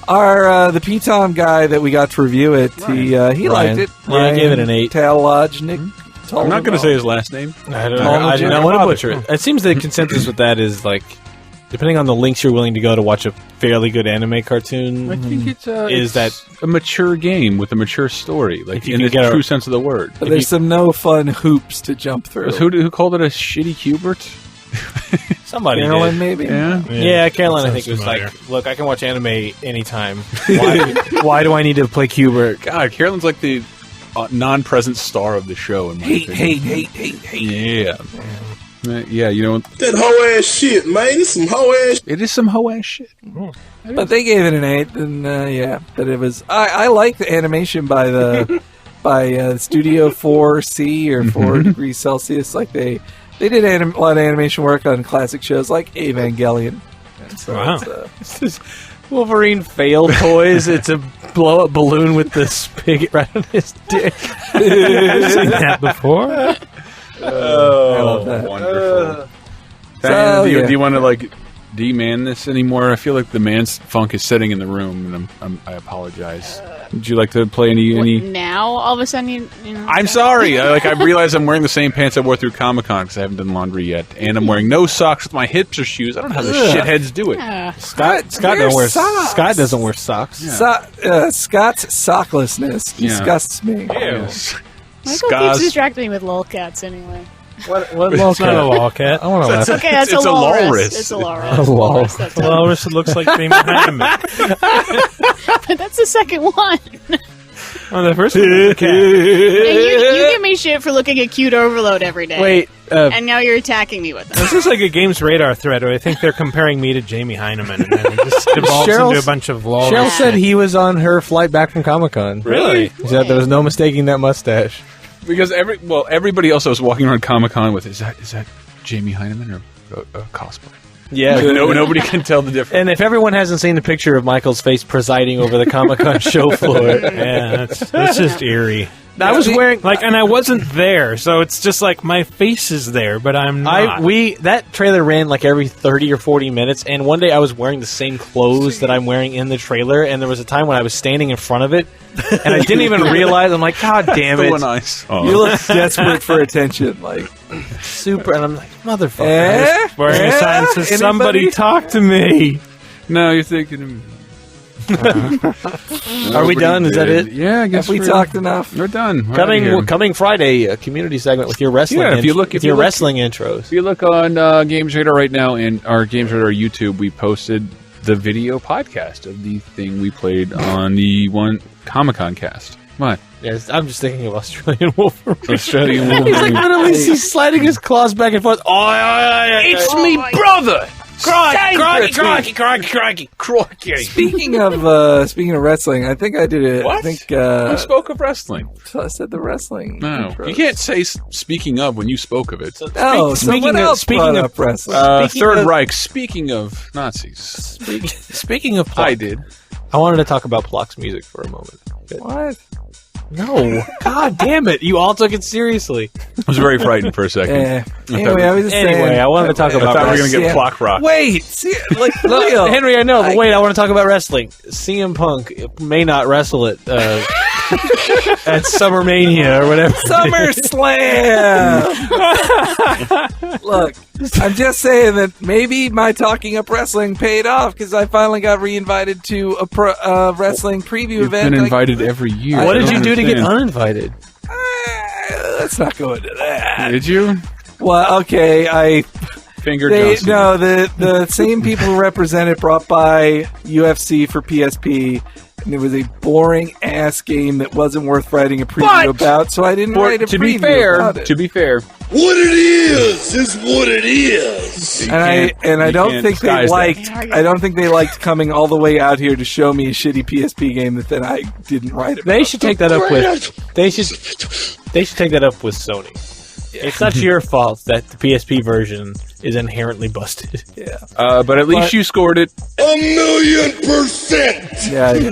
The P-Tom guy that we got to review it, he liked it. Yeah, I gave it an 8. Talodgnik. I'm not going to say his last name. I don't know. I do not want to butcher it. It seems the consensus with that is, like, depending on the links you're willing to go to watch a fairly good anime cartoon, I think it's that a mature game with a mature story, like If you in can the get true sense of the word. But there's some no fun hoops to jump through. Who called it a shitty Hubert? somebody Carolyn, did. maybe? Yeah, Caroline, I think it was like, look, I can watch anime anytime. Why do I need to play Hubert? God, Carolyn's like the non-present star of the show. In my opinion. Hate. Yeah, you know that hoe ass shit, man. It's some hoe ass. It is some hoe ass shit. But they gave it an 8, and but it was. I like the animation by the Studio 4C or 4 degrees Celsius. Like they did a lot of animation work on classic shows like Evangelion. And so Wow. It's Wolverine failed toys. It's a blow up balloon with the spigot right on his dick. I've seen that before. I love that. Wonderful. So, do you want to like de-man this anymore? I feel like the man's funk is setting in the room, and I apologize. Would you like to play any? Now, all of a sudden, you know. I'm sorry. I realize I'm wearing the same pants I wore through Comic-Con because I haven't done laundry yet, and I'm wearing no socks with my hips or shoes. I don't know how the shitheads do it. Yeah. Scott doesn't wear socks. Yeah. Scott's socklessness disgusts me. Yes. Michael keeps distracting me with lolcats anyway. What It's not a lolcat. I want to laugh. Okay, that's it's a walrus. walrus. It's a walrus. A walrus. That's A walrus that looks like Jamie Hyneman. but that's the second one. Oh, the first one was a cat. And you give me shit for looking at Cute Overload every day. Wait, and now you're attacking me with it. This is like a Games Radar thread where I think they're comparing me to Jamie Hyneman, and then it just devolves into a bunch of walrus. Cheryl said he was on her flight back from Comic-Con. Really? She said there was no mistaking that mustache. Because everybody else was walking around Comic-Con with is that Jamie Hyneman or a cosplay? Yeah, like, nobody can tell the difference. And if everyone hasn't seen the picture of Michael's face presiding over the Comic-Con show floor, yeah, that's just eerie. I was wearing and I wasn't there, so it's just like my face is there, but I'm not. That trailer ran like every 30 or 40 minutes, and one day I was wearing the same clothes that I'm wearing in the trailer, and there was a time when I was standing in front of it, and I didn't even realize. I'm like, God damn it! You look desperate for attention, like super, and I'm like, motherfucker. Wearing a sign that says, "Somebody talk to me." No, you're thinking. Are we done? Is that it? Yeah, I guess we talked enough. We're done. Coming Friday, a community segment with your wrestling. Yeah, if you look, wrestling intros. If you look on Games Radar right now and our Games Radar YouTube, we posted the video podcast of the thing we played on the one Comic-Con cast. What? Yes, I'm just thinking of Australian Wolverine. Australian Wolverine. He's like literally he's sliding his claws back and forth. It's me, brother. Crikey. Speaking of wrestling, I think I did it. What? I think who spoke of wrestling? So I said the wrestling. No, intros. you can't say "speaking of" when you spoke of it. Speaking of wrestling. Third Reich. Speaking of Nazis. Speaking of, Plock, I did. I wanted to talk about Plock's music for a moment. What? No. God damn it. You all took it seriously. I was very frightened for a second. Anyway, I wanted to talk about I thought we were going to wrestling. get Plock Rock. Wait, like real. Henry, I know, but wait, I want to talk about wrestling. CM Punk may not wrestle at SummerMania or whatever. SummerSlam! Look, I'm just saying that maybe my talking up wrestling paid off because I finally got re-invited to a wrestling preview event. You've been invited every year. What did you do to get uninvited? Let's not go into that. Did you? Well, okay, Finger Johnson. No, the same people who represented brought by UFC for PSP, and it was a boring ass game that wasn't worth writing a preview about. So I didn't write a preview about it. To be fair, what it is what it is. And I don't think they liked. I don't think they liked coming all the way out here to show me a shitty PSP game that then I didn't write about. They should take that up with. They should take that up with Sony. Yeah. It's not your fault that the PSP version is inherently busted. Yeah, but at least you scored it 1,000,000%. Yeah, you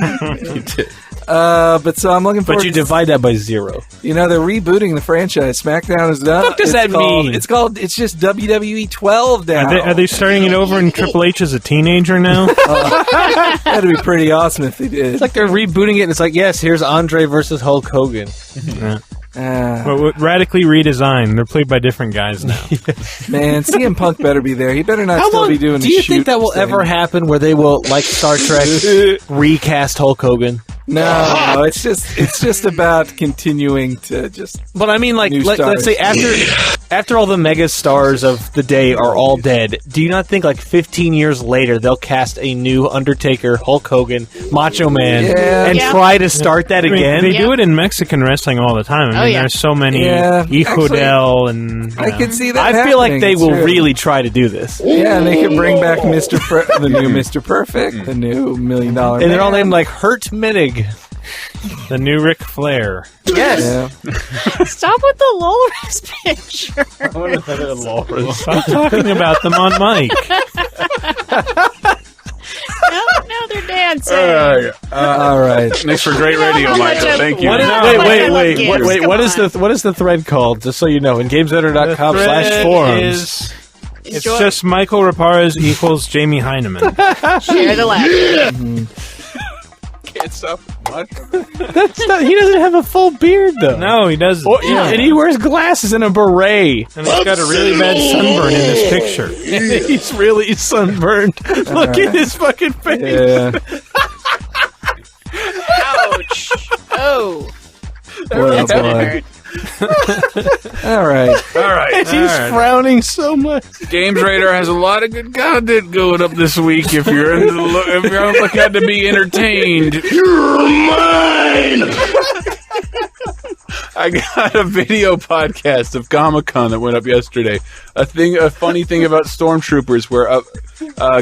did. But so I'm looking forward. But you divide that by 0. You know, they're rebooting the franchise. SmackDown is done. What does that mean? It's just WWE 12 now. Are they starting it over and Triple H is a teenager now? That'd be pretty awesome if they did. It's like they're rebooting it. And it's like, yes, here's Andre versus Hulk Hogan. Yeah. Radically redesigned. They're played by different guys now. Man, CM Punk better be there. He better not be doing. Do you think that will ever happen? Where they will, like Star Trek, recast Hulk Hogan? No, it's just about continuing to just. But I mean, like, let's say after all the mega stars of the day are all dead, do you not think like 15 years later they'll cast a new Undertaker, Hulk Hogan, Macho Man, and try to start that again? They do it in Mexican wrestling all the time. I mean, there's so many Hijo del and. I can see that. I feel like they will really try to do this. Yeah, and they can bring back the new Mr. Perfect, the new $1 Million Man. And they're all named like Hurt Minnig. The new Ric Flair. Yes. Yeah. Stop with the Loris picture. Stop talking about them on mic. No, You're dancing. All right. Thanks for great radio, Michael. Thank you. Wait. What is the thread called? Just so you know, in GamesRadar.com/forums. It's just Michael Raparez equals Jamie Heineman. Share the laughter. Can't stop much. That's not. He doesn't have a full beard though. No, he doesn't. And he wears glasses and a beret. And he's got a really bad sunburn in this picture. He's really sunburned. Look at his fucking face. Yeah. Ouch. Oh. That's gonna hurt. All right. He's frowning so much. Games Radar has a lot of good content going up this week. If you're on the lookout to be entertained, You're mine! I got a video podcast of Comic-Con that went up yesterday. A funny thing about Stormtroopers, where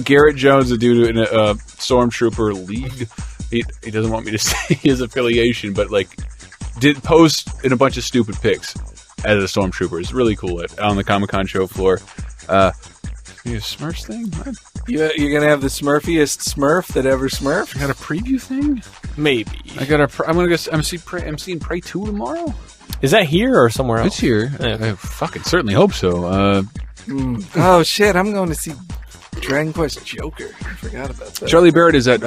Garrett Jones, a dude in a Stormtrooper league, he doesn't want me to say his affiliation, but did post in a bunch of stupid pics as a Stormtrooper. It's really cool on the Comic-Con show floor. You a Smurfs thing? What? You're gonna have the Smurfiest Smurf that ever smurfed? I got a preview thing? Maybe. I'm seeing Prey 2 tomorrow. Is that here or somewhere else? It's here. Yeah. I fucking certainly hope so. Oh shit! I'm going to see Dragon Quest Joker. I forgot about that. Charlie Barrett is at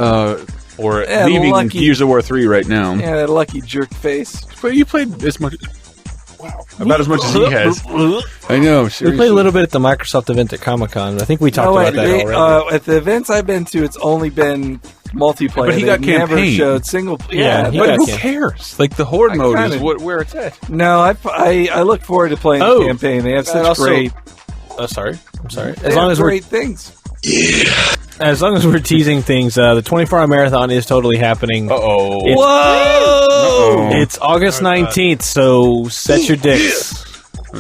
leaving lucky. Gears of War 3 right now. Yeah, that lucky jerk face. But you played as much. Wow. About as much as he has. I know. Seriously. We played a little bit at the Microsoft event at Comic-Con. I think we talked about that already. At the events I've been to, it's only been multiplayer. But he got never campaign. Showed single. Yeah, but who cares? The Horde mode is where it's at. No, I look forward to playing the campaign. They have such great. Sorry. I'm sorry. As long as great things. Yeah. As long as we're teasing things, the 24-hour marathon is totally happening. Uh-oh. Whoa! It's August 19th, so set your dicks.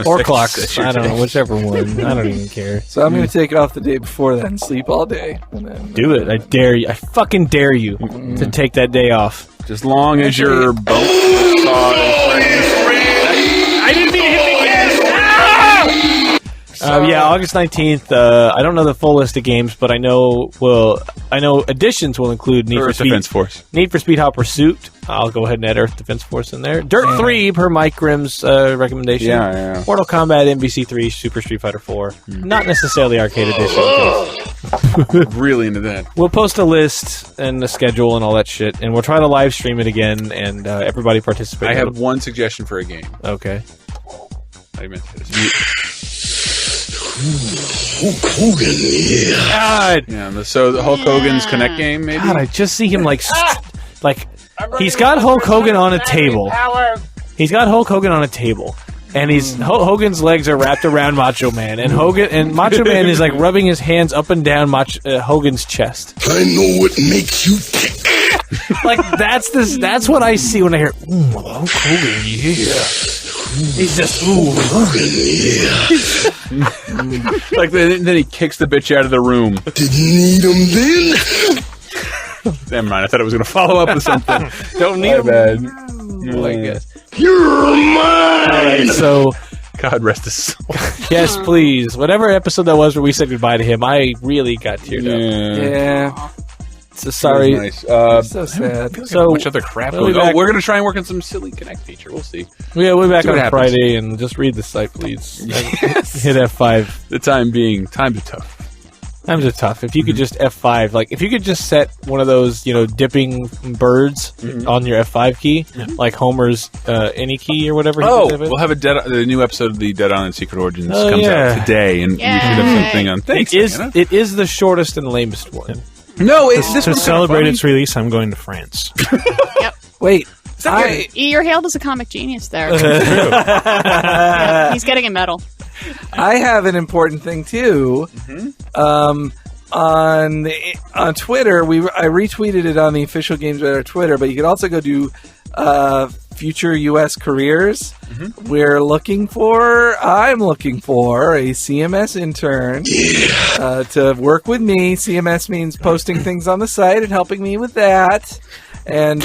Or clocks. I don't know, whichever one. I don't even care. So I'm going to take it off the day before that and sleep all day. And then, do it. I dare you. I fucking dare you to take that day off. As long as your boat I didn't mean to hit the gas! Yeah, August 19th. I don't know the full list of games, but I know additions will include Need for Speed Defense Force, Need for Speed Hot Pursuit. I'll go ahead and add Earth Defense Force in there. Dirt 3 per Mike Grimm's recommendation. Yeah. Mortal Kombat, MVC3, Super Street Fighter 4. Not necessarily arcade edition. Really into that. We'll post a list and a schedule and all that shit, and we'll try to live stream it again, and everybody participate. I have one suggestion for a game. Okay. I meant this. Hulk Hogan, yeah. God. Yeah, so the Hulk Hogan's Connect game, maybe? God, I just see him he's got Hulk Hogan on a table. He's got Hulk Hogan on a table. And Hogan's legs are wrapped around Macho Man, and Macho Man is rubbing his hands up and down Hogan's chest. I know what makes you tick. That's what I see when I hear Hulk Hogan, yeah. He's just Hogan, yeah. Then he kicks the bitch out of the room. Didn't need him then. Never mind. I thought it was going to follow up with something. Don't need him. Bad. I guess. You're mine. All right, so God rest his soul. Yes, please. Whatever episode that was where we said goodbye to him, I really got teared up. Yeah. So sorry. Nice. So sad. So much other crap. We're going to try and work on some silly Connect feature. We'll see. Yeah, we'll be back on Friday, and just read the site, please. Yes. Hit F5. The times are tough. Times are tough. If you could just F5, if you could just set one of those, dipping birds on your F5 key, like Homer's any key or whatever. We'll have the new episode of the Dead Island Secret Origins comes out today, and we should have something on. Thanks, it is the shortest and lamest one. No, to celebrate its release, I'm going to France. Yep. Wait. You're hailed as a comic genius there. Yeah, he's getting a medal. I have an important thing too. On Twitter, I retweeted it on the official Games Radar Twitter, but you can also go to future U.S. careers. I'm looking for a CMS intern to work with me. CMS means posting things on the site and helping me with that. And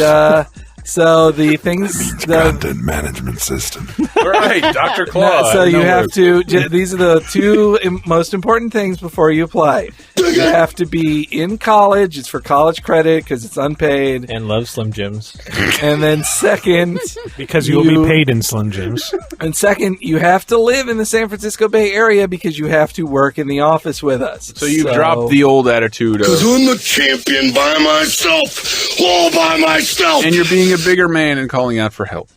So the things content management system. Right, Dr. Claw. So you have to. These are the two most important things before you apply. You have to be in college. It's for college credit because it's unpaid. And love Slim Jims. And then second, because you will be paid in Slim Jims. And second, you have to live in the San Francisco Bay Area because you have to work in the office with us. So you've dropped the old attitude of, Because I'm the champion by myself, all by myself. and you're being a bigger man and calling out for help.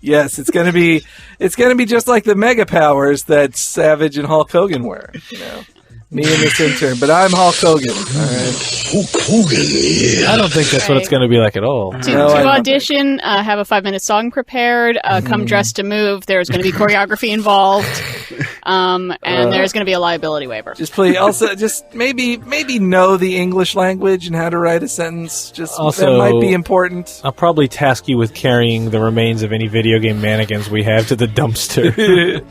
Yes, it's gonna be just like the mega powers that Savage and Hulk Hogan were. You know, me and this intern, but I'm Hulk Hogan. All right, Hulk Hogan. Yeah. I don't think that's what it's going to be like at all. To audition, have a 5-minute song prepared, come dressed to move. There's going to be choreography involved, and there's going to be a liability waiver. Just please, also, just maybe know the English language and how to write a sentence. Just Also, that might be important. I'll probably task you with carrying the remains of any video game mannequins we have to the dumpster.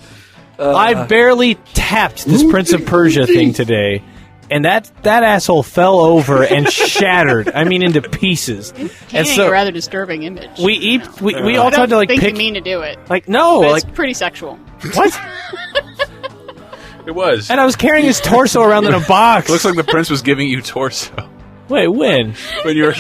I barely tapped this Prince of Persia thing today, and that asshole fell over and shattered. I mean, into pieces. And so, a rather disturbing image. We all tried to think you mean to do it. Like, no, but like it's pretty sexual. What? It was. And I was carrying his torso around in a box. Looks like the prince was giving you torso. Wait, when? When you were...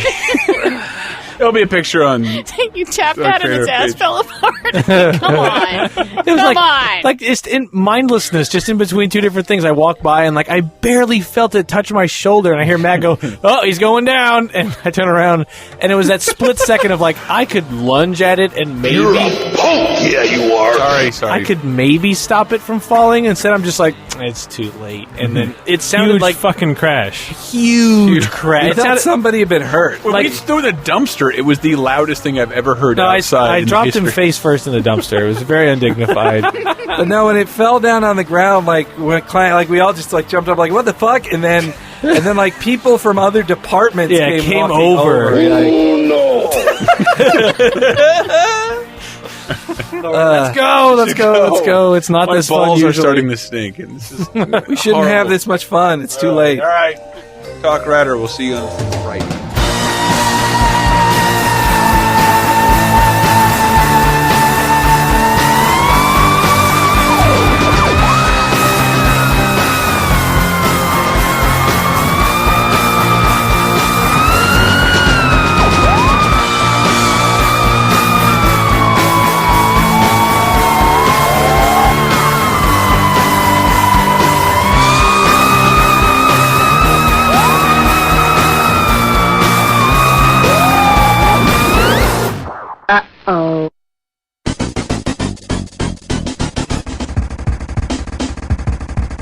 There'll be a picture on... You tapped that and his ass fell apart. Come on. It was like just in mindlessness, just in between two different things. I walk by and I barely felt it touch my shoulder, and I hear Matt go, "Oh, he's going down!" And I turn around, and it was that split second of I could lunge at it and maybe. You're a punk. Yeah, you are. Sorry. I could maybe stop it from falling. Instead, I'm just it's too late. And then it sounded huge like fucking crash. Huge crash. It sounded somebody had been hurt. When we threw the dumpster, it was the loudest thing I've ever heard outside. I dropped him face first in the dumpster. It was very undignified. But no, when it fell down on the ground, when we all just jumped up, what the fuck? And then people from other departments came over. Oh no! Let's go. It's not My this fun balls usually. are starting to stink. And this is We shouldn't have this much fun. It's too late. All right. TalkRadar. We'll see you on Friday. Uh-oh.